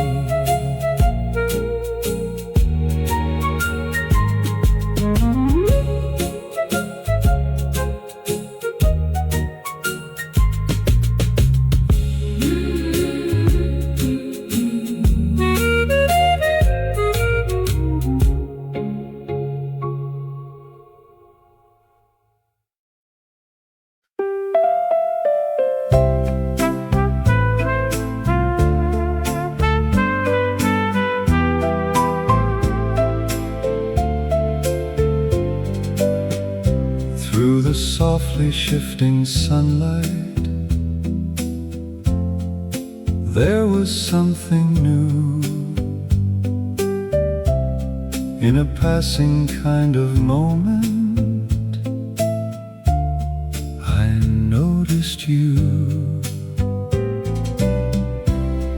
Through the softly shifting sunlight, there was something new. In a passing kind of moment, I noticed you.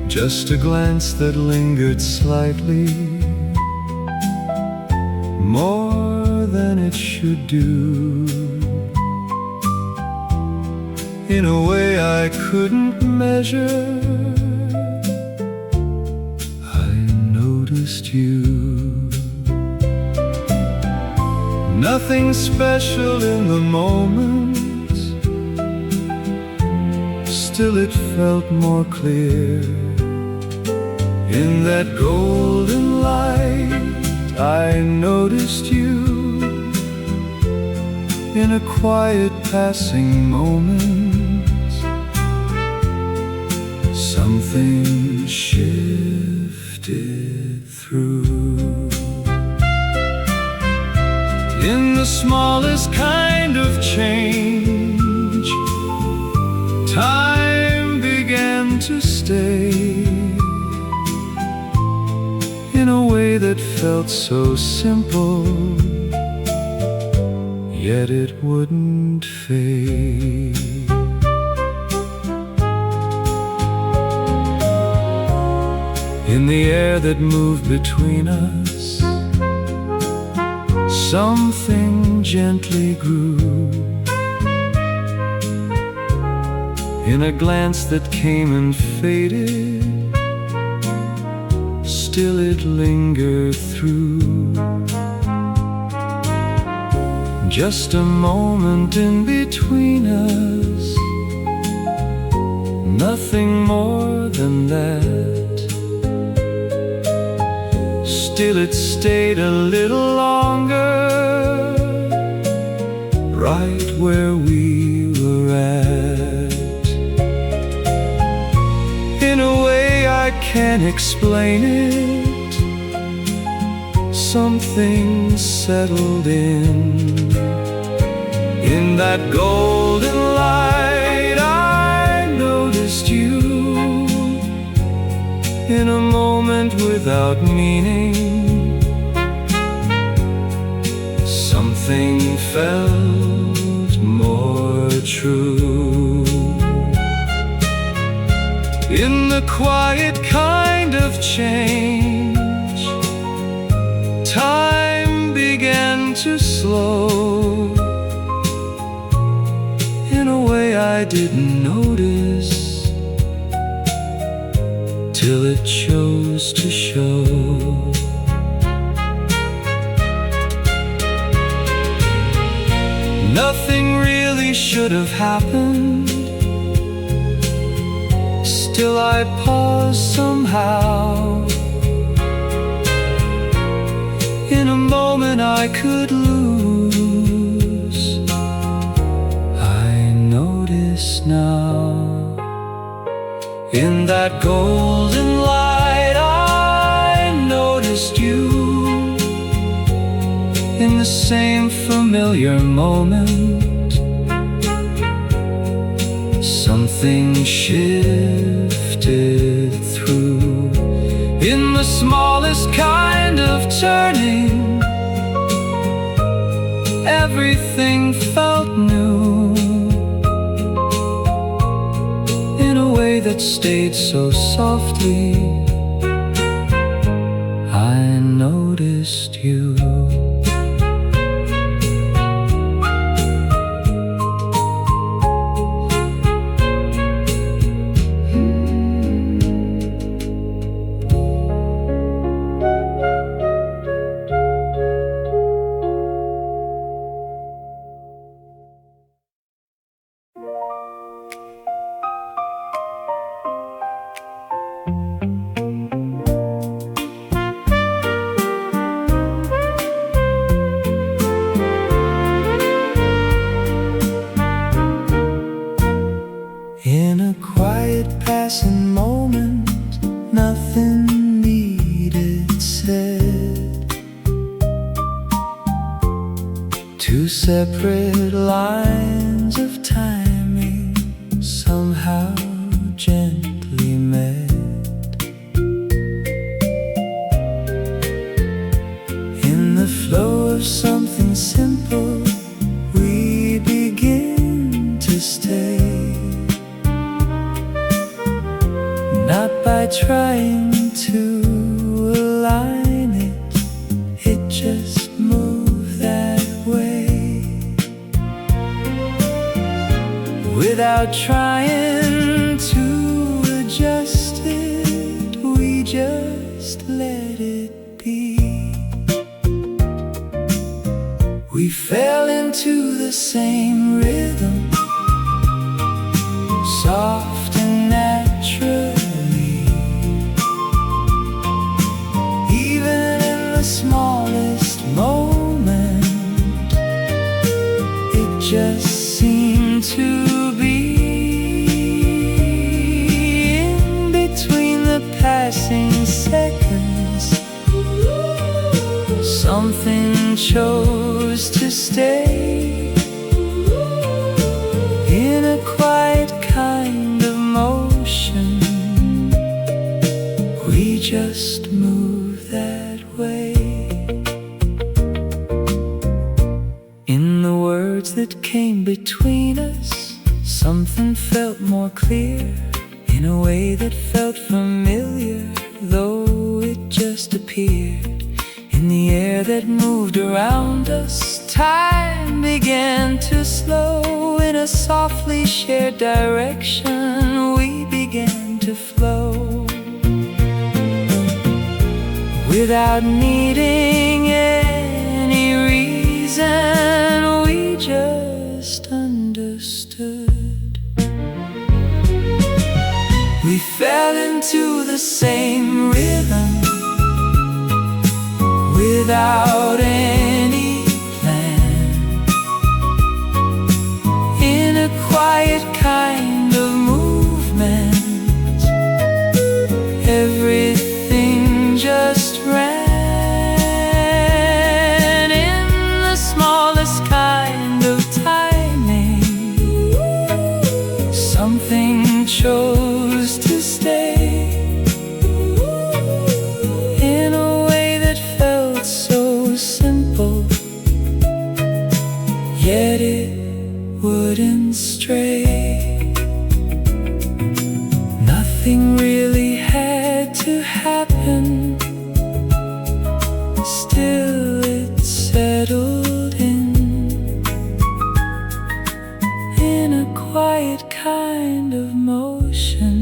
Just a glance that lingered slightly, more than it should do. In a way I couldn't measure, I noticed you. Nothing special in the moment, still it felt more clear. In that golden light I noticed you. In a quiet passing moment, something shifted through. In the smallest kind of change, time began to stay. In a way that felt so simple, yet it wouldn't fade. In the air that moved between us, something gently grew. In a glance that came and faded, still it lingered through. Just a moment in between us, nothing more than that. Still it stayed a little longer, right where we were at. In a way I can't explain it, something settled in. In that golden light I noticed you. In a moment without meaning, something felt more true. In the quiet kind of change, time began to slow. In a way I didn't notice, till it chose to show. Nothing really should have happened, still I paused somehow. In a moment I could lose, I notice now. In that golden light I noticed you. In the same familiar moment, something shifted through. In the smallest kind of turning, everything felt new. In a way that stayed so softly, I noticed you. separate lines of timing somehow gently met. In the flow of something simple, we begin to stay. Not by trying to align it, it just moved that way. Without trying to adjust it, we just let it be. We fell into the same rhythm, soft and naturally. Even in the smallest moment, it just seemed to be. In between the passing seconds, something chose to stay. In a quiet kind of motion, we just move that way. In the words that came between us, something felt more clear. In a way that felt familiar, though it just appeared. In the air that moved around us, time began to slow. In a softly shared direction, we began to flow. Without needing any reason, we just understood. We fell into the same rhythm without any plan. In a quiet kind of movement, everything just ran. In the smallest kind of timing, something chose to stay. In a way that felt so simple, yet it wouldn't stray. Nothing really had to happen, still it settled in. In a quiet kind of motion,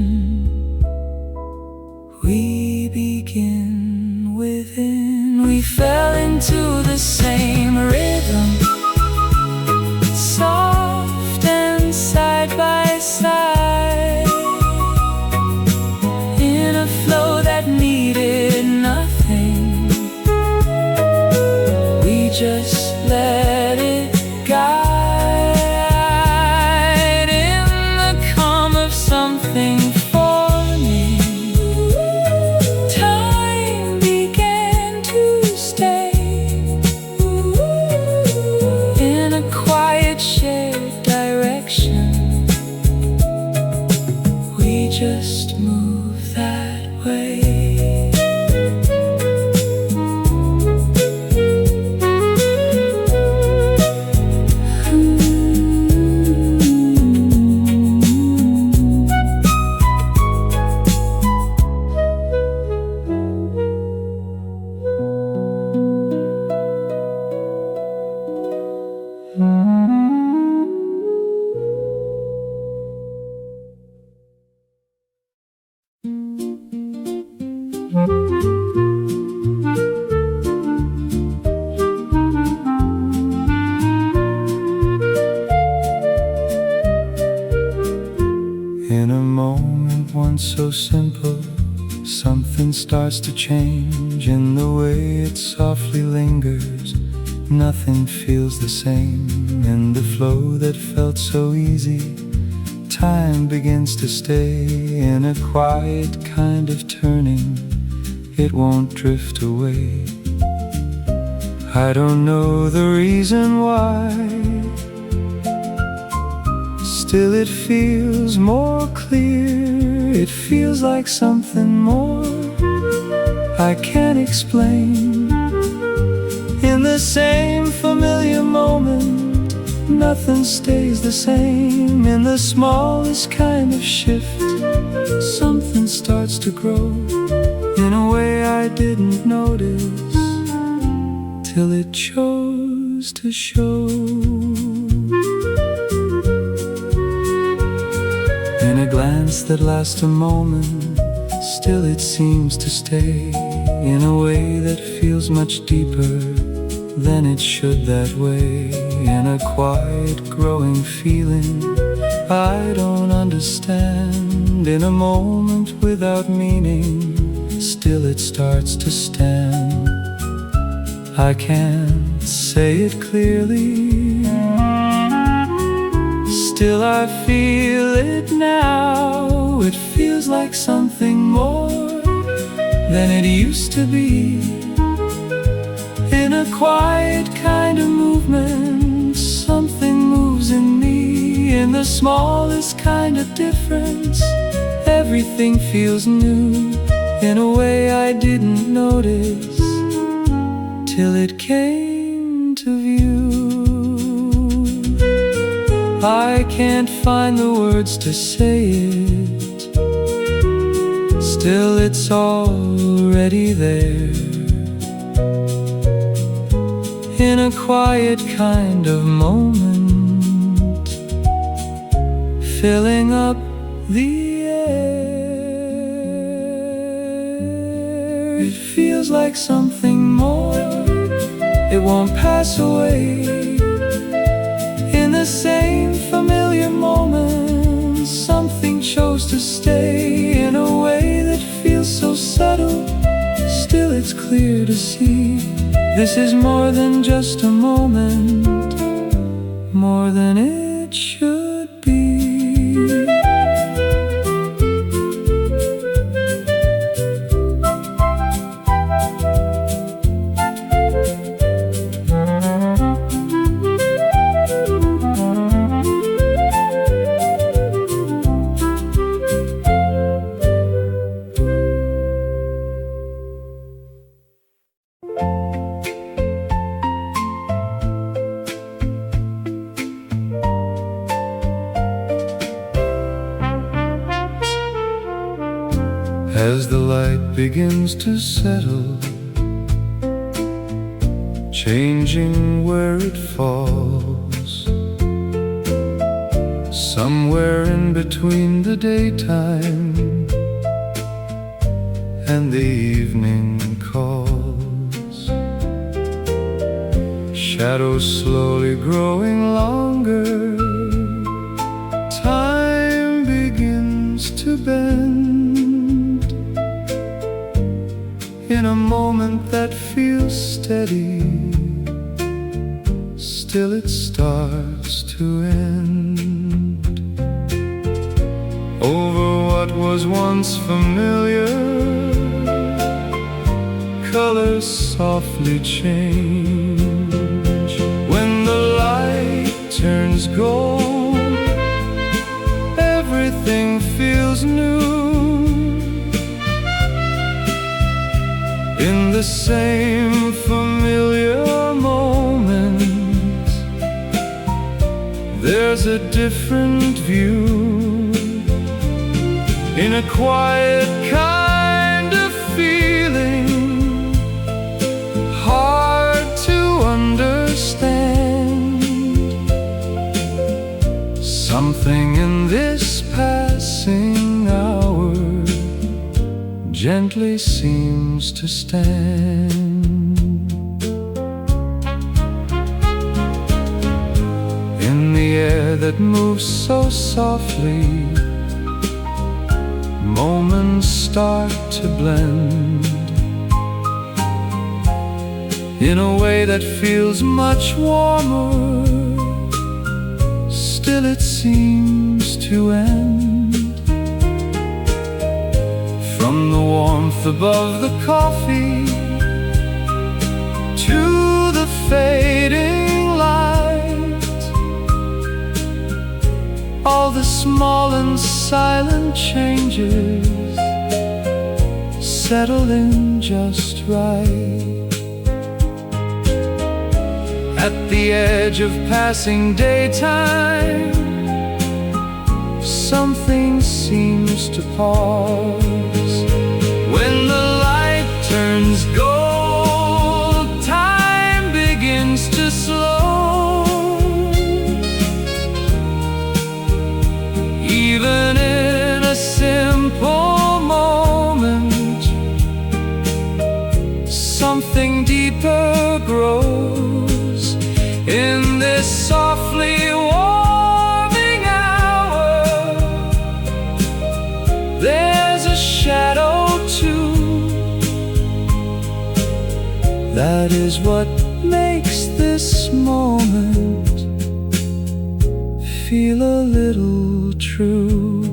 we begin within. We fell into the same rhythm, soft and side by side. In a flow that needed nothing, we just let it guide. In the calm of something forming, time began to stay. In a quiet shared direction, we just move that way. In a moment once so simple, something starts to change. In the way it softly lingers, nothing feels the same. In the flow that felt so easy, time begins to stay. In a quiet kind of turning, it won't drift away. I don't know the reason why. Still it feels more clear. It feels like something more I can't explain. In the same familiar moment, nothing stays the same. In the smallest kind of shift, something starts to grow in a way I didn't notice till it chose to show. In a glance that lasts a moment, still it seems to stay in a way that feels much deeper than it should that way. In a quiet growing feeling I don't understand. In a moment without meaning, still it starts to stand. I can't say it clearly, still I feel it now. It feels like something more than it used to be. In a quiet kind of movement, something moves in me. In the smallest kind of difference, everything feels new in a way I didn't notice till it came to view. I can't find the words to say it, still it's already there. In a quiet kind of moment, filling up the air. It feels like something more, it won't pass away. In the same familiar moment, something chose to stay in a way that feels so subtle. Still it's clear to see, this is more than just a moment, more than it should be. As the light begins to settle, changing where it falls, somewhere in between the daytime and the evening calls, shadows slowly growing longer, time begins to bend. In a moment that feels steady, still it starts to end. Over what was once familiar, colors softly change. When the light turns gold, everything feels new. In the same familiar moment, there's a different view. In a quiet kind of feeling, hard to understand, something in this passing hour gently seems to stand. In the air that moves so softly, moments start to blend in a way that feels much warmer. Still it seems to end. From the warmth above the coffee to the small and silent changes settle in just right. At the edge of passing daytime, something seems to pause. When the light turns gold, time begins to slow. Even in a simple moment, something deeper grows. In this softly warming hour, there's a shadow too. That is what makes this moment feel a little true.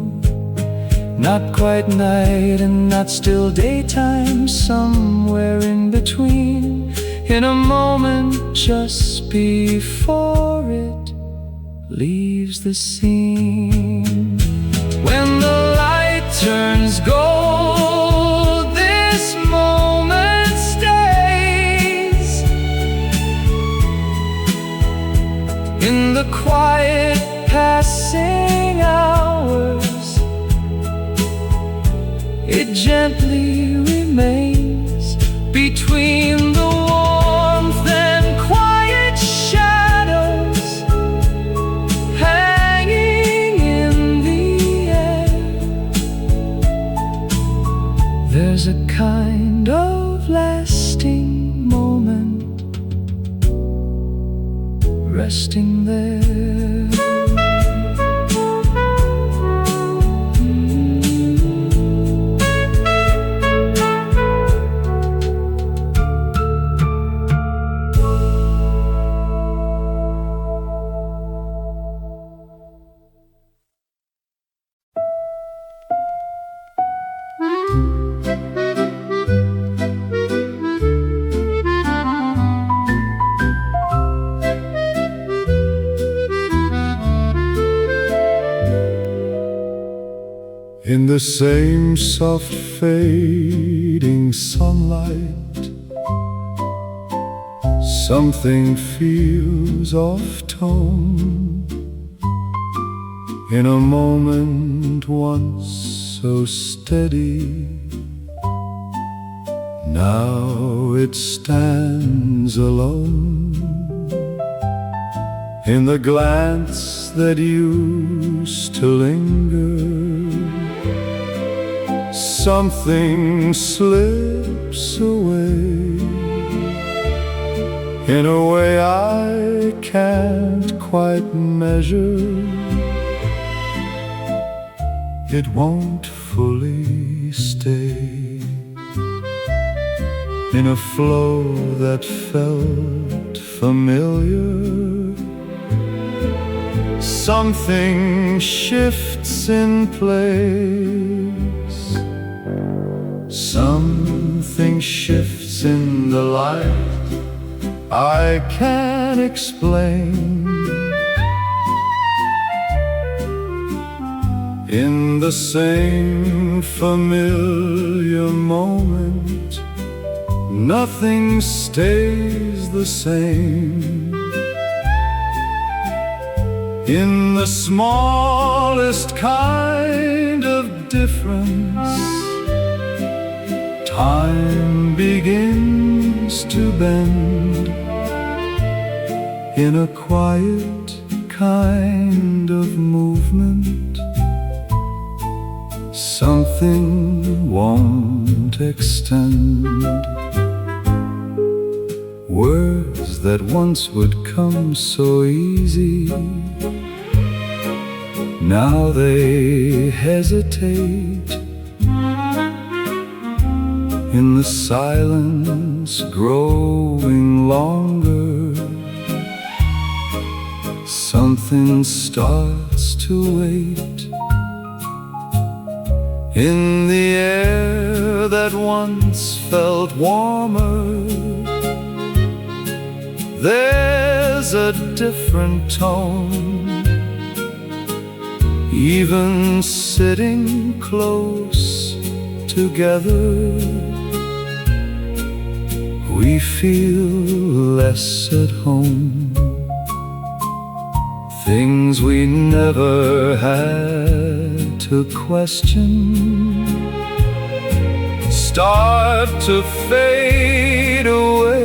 Not quite night and not still daytime, somewhere in between. In a moment just before it leaves the scene. When the light turns gold, this moment stays. In the quiet passing hours, it gently remains between the warmth and quiet shadows hanging in the air. There's a kind of lasting moment resting there. In the same soft fading sunlight, something feels off tone. In a moment once so steady, now it stands alone. In the glance that used to linger, something slips away in a way I can't quite measure. It won't fully stay in a flow that felt familiar. Something shifts in place. Something shifts in the light I can't explain. In the same familiar moment, nothing stays the same. In the smallest kind of difference, time begins to bend. In a quiet kind of movement, something won't extend. Words that once would come so easy, now they hesitate. In the silence growing longer, something starts to wait. In the air that once felt warmer, there's a different tone. Even sitting close together, we feel less at home. Things we never had to question start to fade away.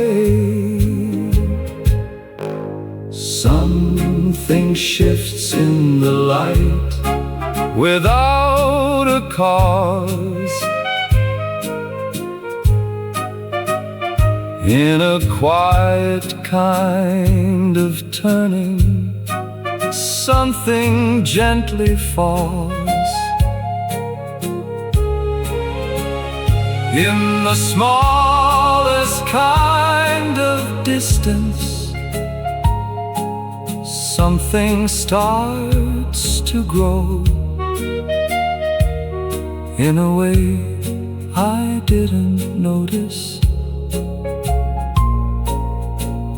Something shifts in the light without a cause. In a quiet kind of turning, something gently falls. In the smallest kind of distance, something starts to grow in a way I didn't notice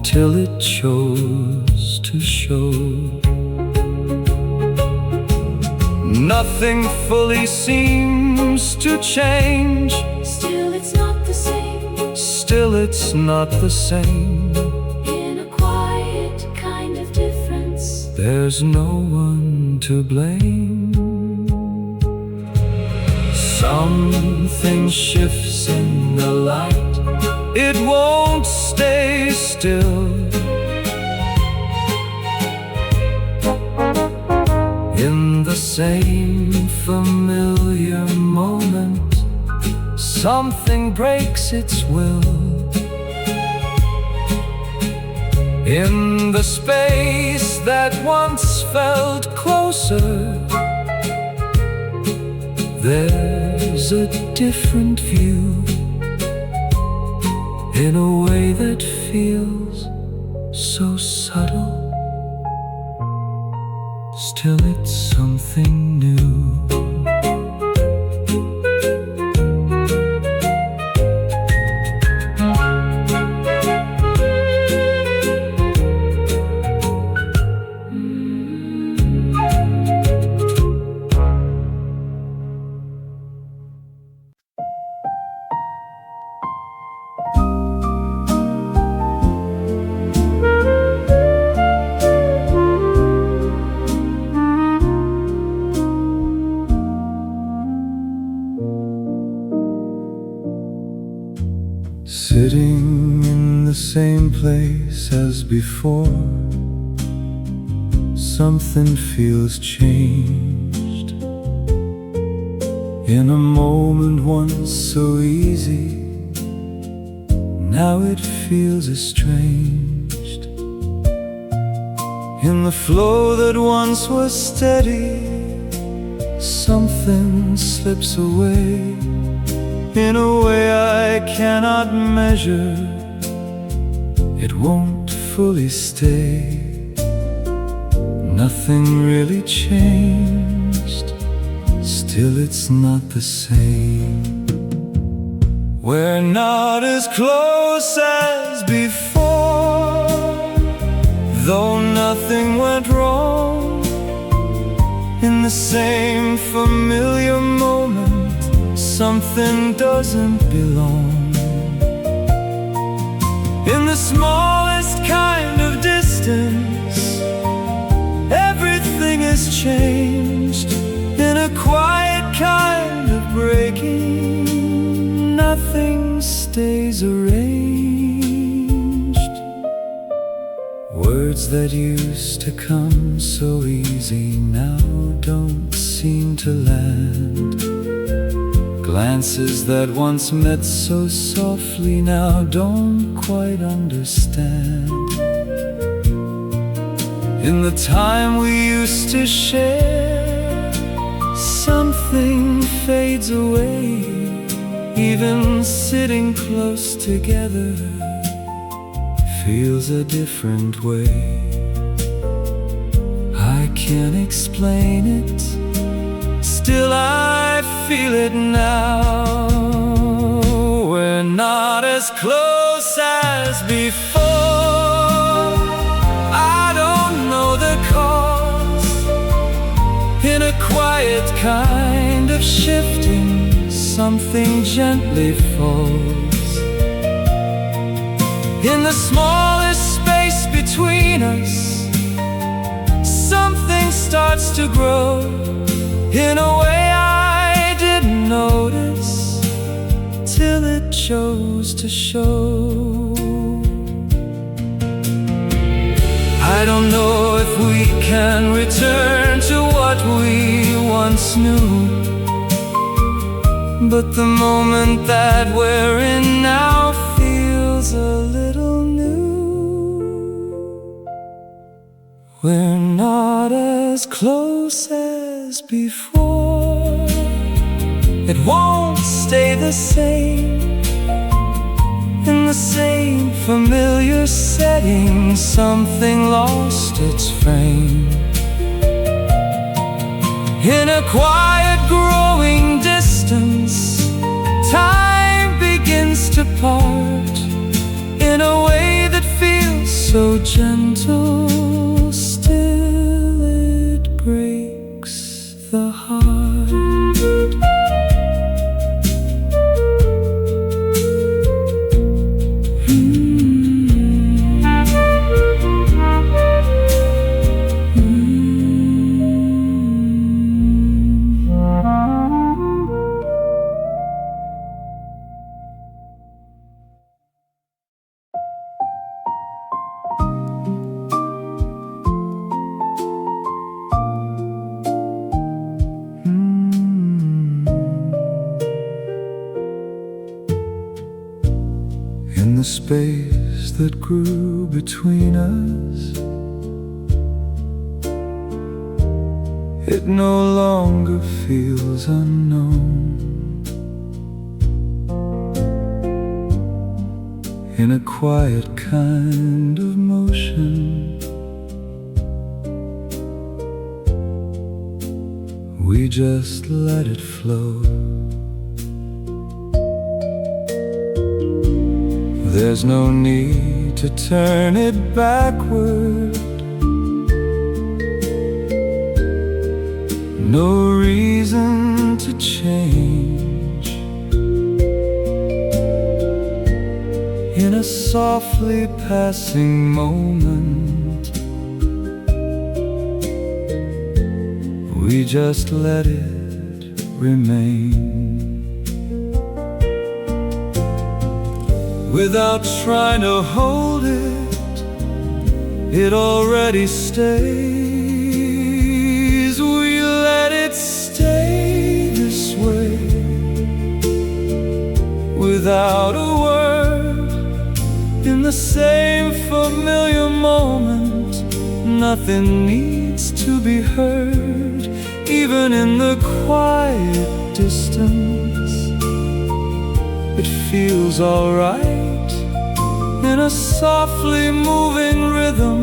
till it chose to show. Nothing fully seems to change. Still it's not the same. Still it's not the same. In a quiet kind of difference, There's no one to blame. Something shifts in the light. It won't stay still. In the same familiar moment, something breaks its will. In the space that once felt closer, there's a different view. In a way that feels so subtle, still it's something new. Sitting in the same place as before, something feels changed. In a moment once so easy, now it feels estranged. In the flow that once was steady, something slips away. In a way I cannot measure, it won't fully stay. Nothing really changed, still it's not the same. We're not as close as before, though nothing went wrong. In the same familiar moment, something doesn't belong. In the smallest kind of distance, everything is changed. In a quiet kind of breaking, nothing stays arranged. Words that used to come so easy now don't seem to land. Glances that once met so softly now don't quite understand. In the time we used to share, something fades away. Even sitting close together feels a different way. I can't explain it, still I feel it now. We're not as close as before. I don't know the cause. In a kind of shifting, something gently falls. In the smallest space between us, something starts to grow in a way I didn't notice till it chose to show. I don't know if we can return to what we once knew, but the moment that we're in now feels a little new. We're not as close as before. It won't stay the same in the same familiar setting. Something lost its frame. In a quiet growing distance, time begins to part in a way that feels so gentle. Still it breaks the heart. In the space that grew between us, it no longer feels unknown. In a quiet kind of motion, we just let it flow. There's no need to turn it backward, no reason to change. In a softly passing moment, we just let it remain. Without trying to hold it, it already stays. We let it stay this way. Without a word, in the same familiar moment, nothing needs to be heard. Even in the quiet distance, it feels alright. In a softly moving rhythm,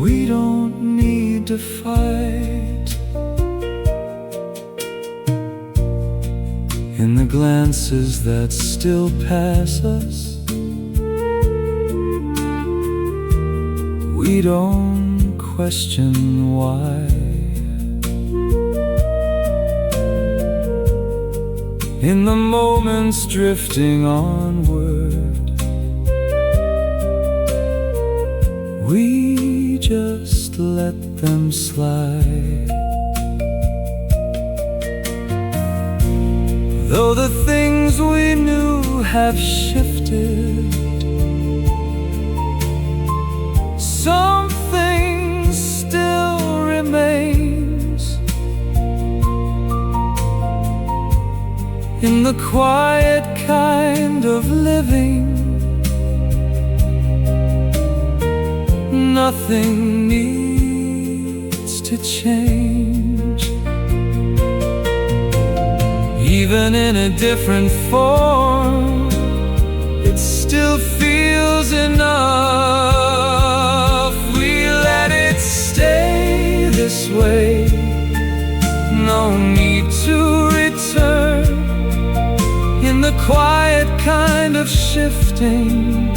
we don't need to fight. In the glances that still pass us, we don't question why. In the moments drifting onward, we just let them slide. Though the things we knew have shifted, something still remains. In the quiet kind of living, nothing needs to change. Even in a different form, it still feels enough. We let it stay this way. No need to return. In the quiet kind of shifting,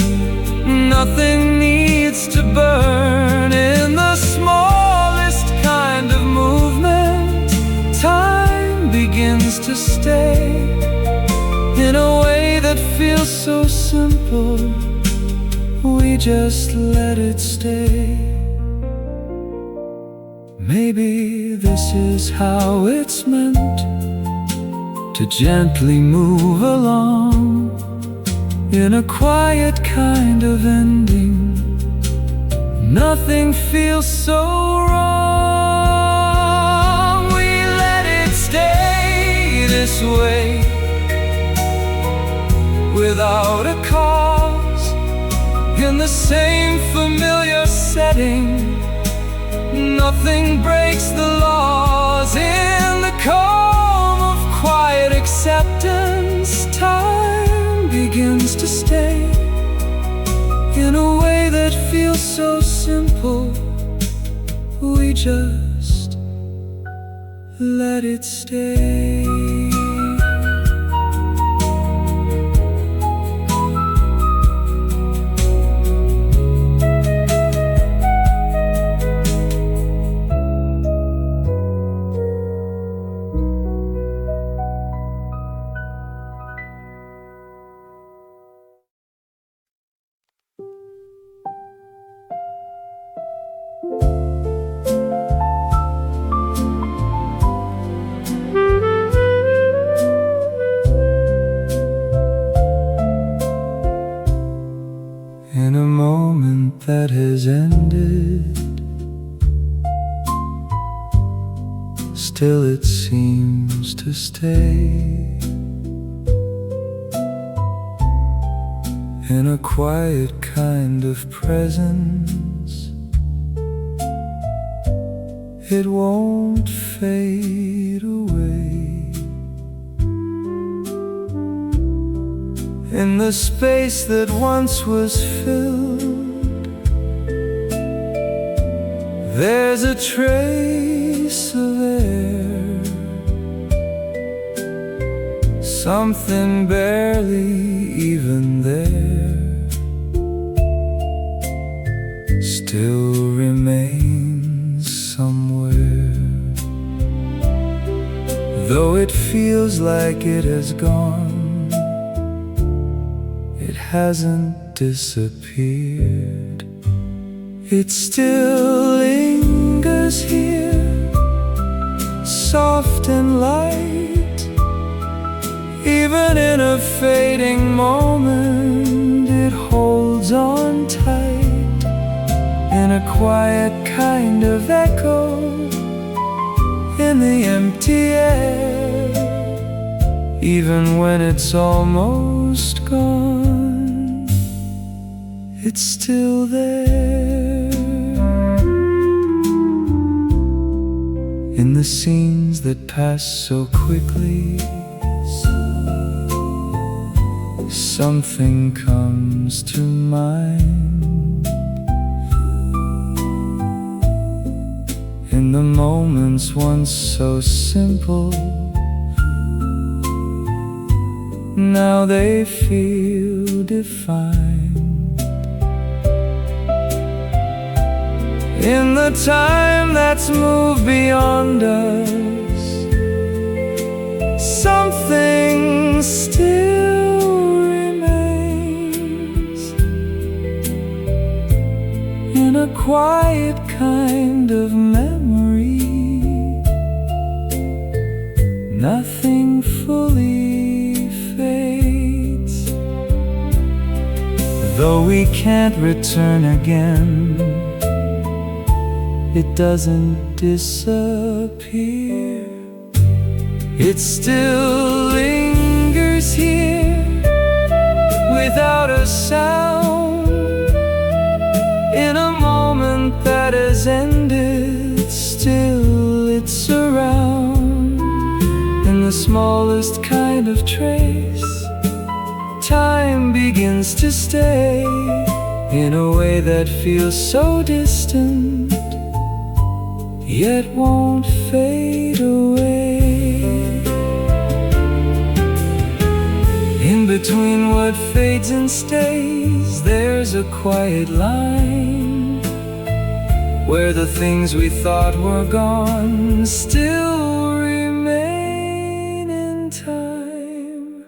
nothing needs to burn. In the smallest kind of movement, feels so simple, we just let it stay. Maybe this is how it's meant to gently move along in a quiet kind of ending. Nothing feels so wrong. We let it stay this way without a cause, in the same familiar setting. Nothing breaks the laws. In the calm of quiet acceptance, time begins to stay in a way that feels so simple. We just let it stay. In a moment that has ended, still it seems to stay. In a quiet kind of presence, it won't fade away. In the space that once was filled, there's a trace of air, something barely even there still remains somewhere. Though it feels like it has gone, it hasn't disappeared. It still lingers here, soft and light. Even in a fading moment, it holds on tight in a quiet kind of echo in the empty air. Even when it's almost gone, it's still there. In the scenes that pass so quickly, something comes to mind. In the moments once so simple, now they feel defined. In the time that's moved beyond us, something still remains. In a quiet kind of memory, nothing fully fades. Though we can't return again, it doesn't disappear. It still lingers here without a sound. In a moment that has ended, still it's around. In the smallest kind of trace, time begins to stay in a way that feels so distant, yet won't fade away. In between what fades and stays, there's a quiet line where the things we thought were gone still remain in time.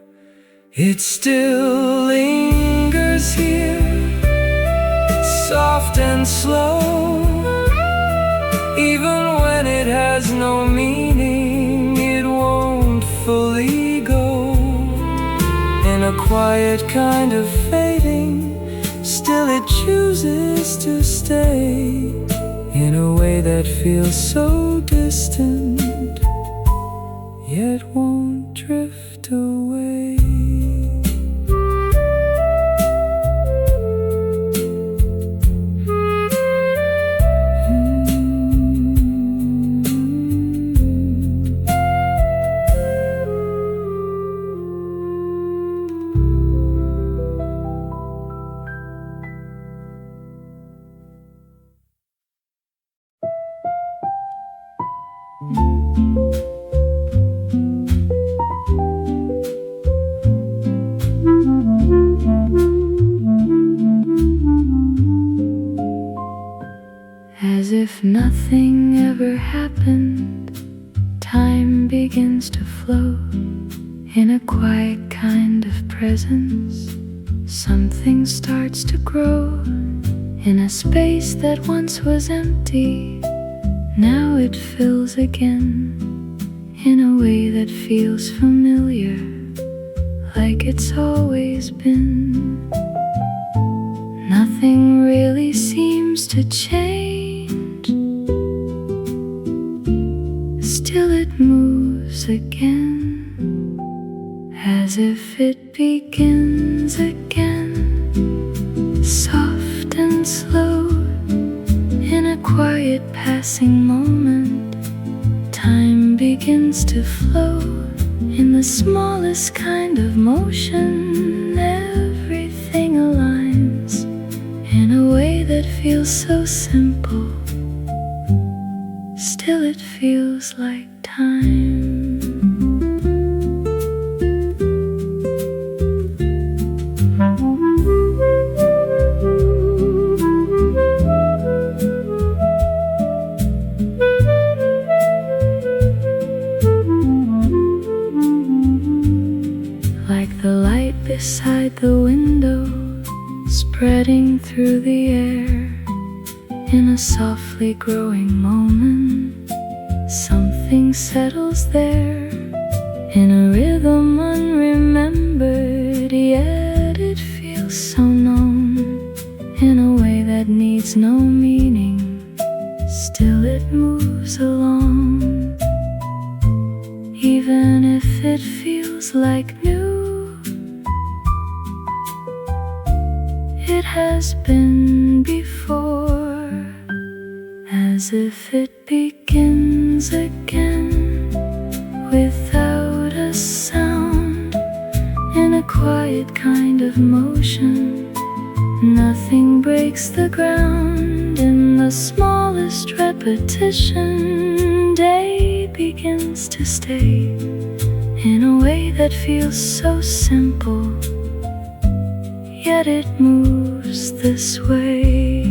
It still lingers here, soft and slow. Even when it has no meaning, it won't fully go. In a quiet kind of fading, still it chooses to stay. In a way that feels so distant, yet won't drift away. As if nothing ever happened, time begins to flow in a quiet kind of presence. Something starts to grow in a space that once was empty. Now it fills again in a way that feels familiar, like it's always been. Nothing really seems to change. Still it moves again, as if it begins again, soft and slow. In a quiet passing moment, time begins to flow in the smallest kind of motion. Everything aligns in a way that feels so simple. Still it feels like time. Like the light beside the window, spreading through the air. In a softly growing moment, something settles there. In a rhythm unremembered, yet it feels so known. In a way that needs no meaning, still it moves along. Even if it feels like new, it has been before. As if it begins again without a sound. In a quiet kind of motion, nothing breaks the ground. In the smallest repetition, day begins to stay in a way that feels so simple, yet it moves this way.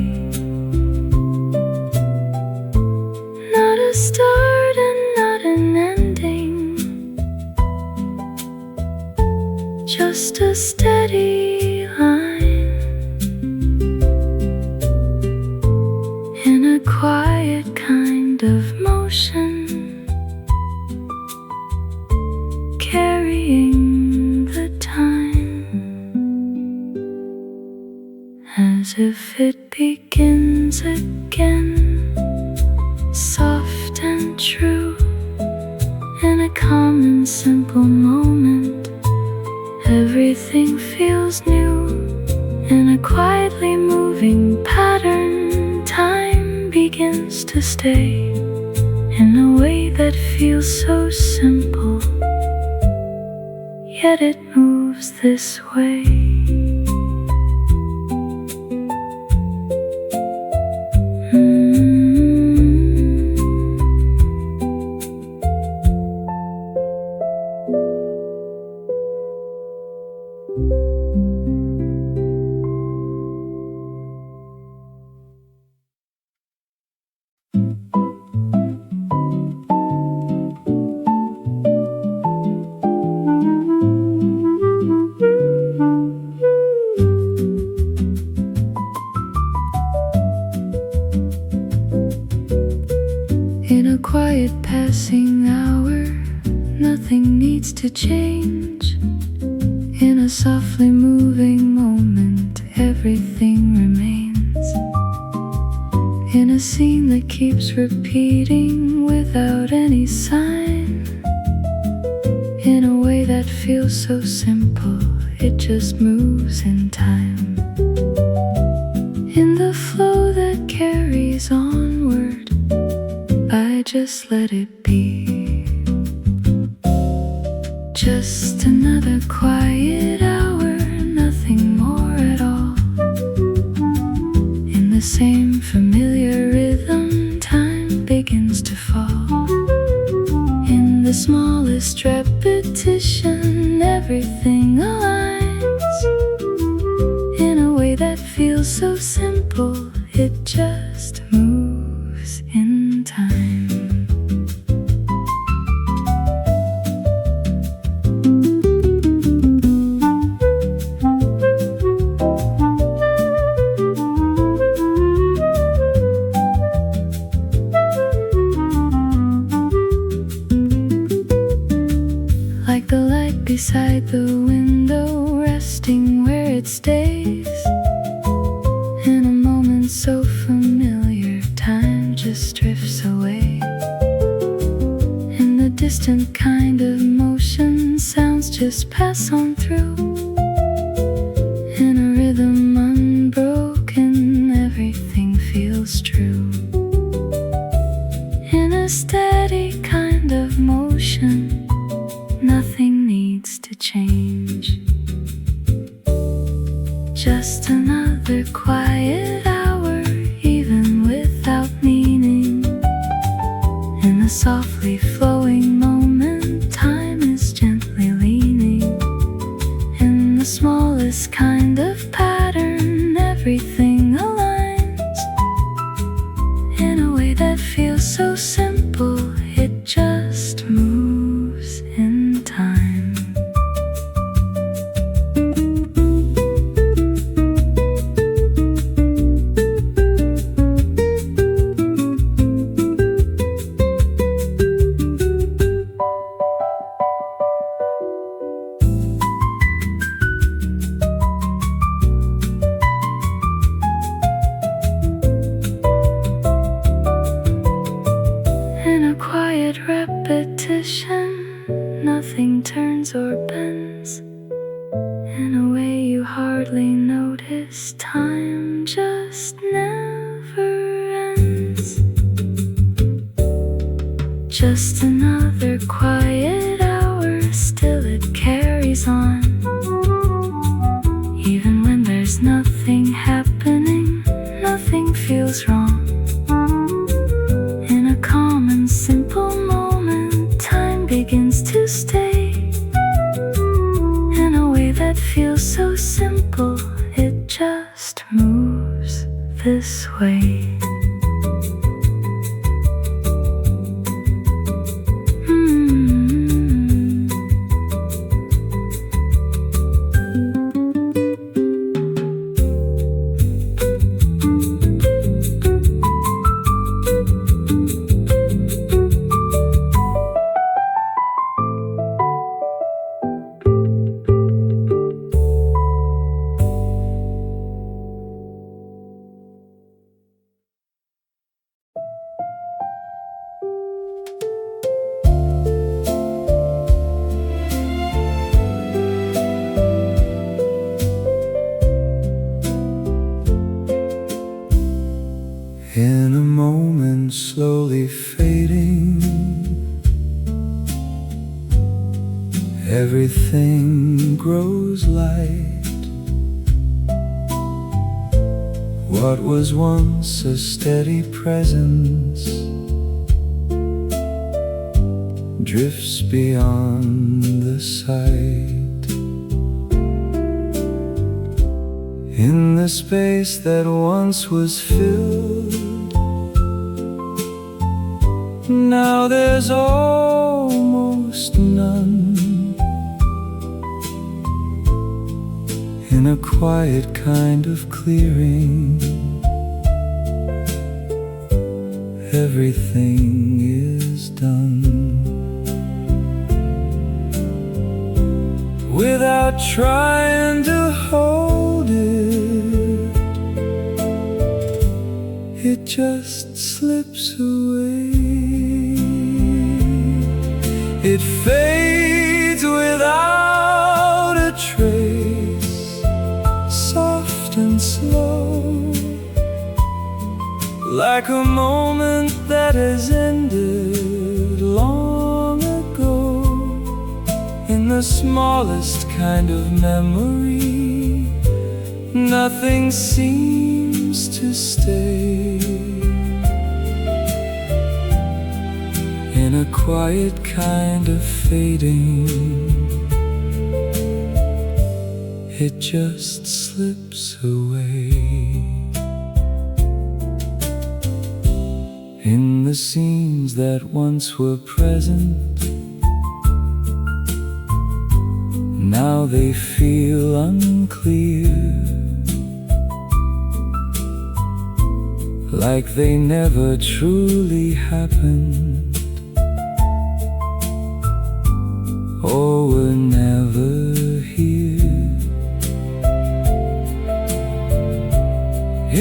Not a start and not an ending, just a steady line in a quiet kind of motion, carrying the time. As if it begins again, soft and true. In a calm and simple moment, everything feels new. In a quietly moving pattern, time begins to stay in a way that feels so simple, yet it moves this way. quiet passing hour, nothing needs to change. In a softly moving moment, everything remains. In a scene that keeps repeating without any sign, in a way that feels so simple, it just moves in time. In the flow that carries onward, I just let it be. Just another quiet hour, nothing more at all. In the same familiar rhythm, time begins to fall. In the smallest repetition, everything aligns. In a way that feels so simple, it just moves in time. Like the light beside the window, resting where it stays. In a moment so familiar, time just drifts away. In the distant kind of motion, sounds just pass on through. In a rhythm unbroken, everything feels true. In a steady kind of motion, nothing needs to change. Just another quiet hour, even without meaning. In a softly flowing moment, time is gently leaning. In the smallest kind of pattern, everything aligns. In a way that feels so simple, it just moves in time. In a quiet repetition, nothing turns or bends. In a way you hardly notice, time just never ends. Just another quiet hour, still it carries on. Even when there's nothing happening, nothing feels wrong. In a calm and simple moment, time begins to stay. In a way that feels so simple, it just moves this way. In a moment slowly fading, everything grows light. What was once a steady presence drifts beyond the sight. In the space that once was filled, now there's almost none. In a quiet kind of clearing, everything is done. Without trying to hold it, it just slips away. It fades without a trace, soft and slow, like a moment that has ended long ago. In the smallest kind of memory, nothing seems to stay. In a quiet kind of fading, it just slips away. In the scenes that once were present, now they feel unclear, like they never truly happened, or were never here.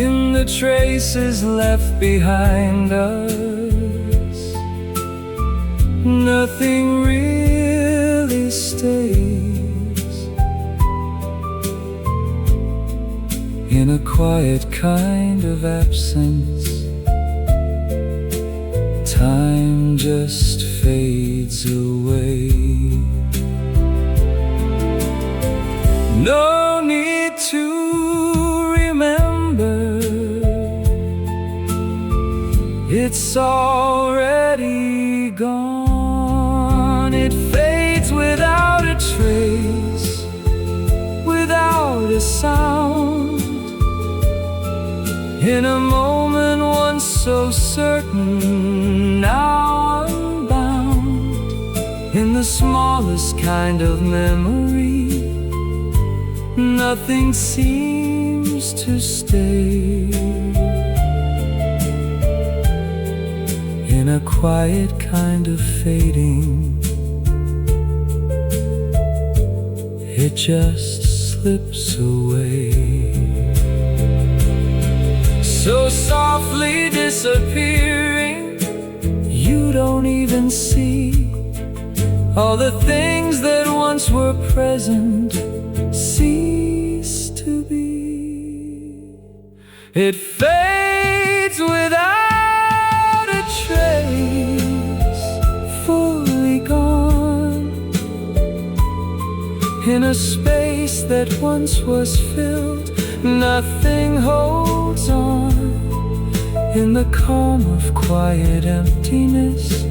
In the traces left behind us, nothing really stays. In a quiet kind of absence, time just fades away. No need to remember, it's already gone. It fades without a trace, without a sound. In a moment once so certain, now unbound. In the smallest kind of memory, nothing seems to stay. In a quiet kind of fading, it just slips away. So softly disappearing, you don't even see all the things that once were present cease to be. It fades without a trace, fully gone. In a space that once was filled, nothing holds on. In the calm of quiet emptiness,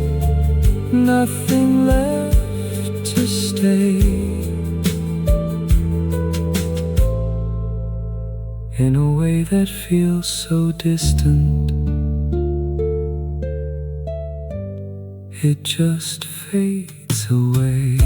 nothing left to stay. In a way that feels so distant, it just fades away.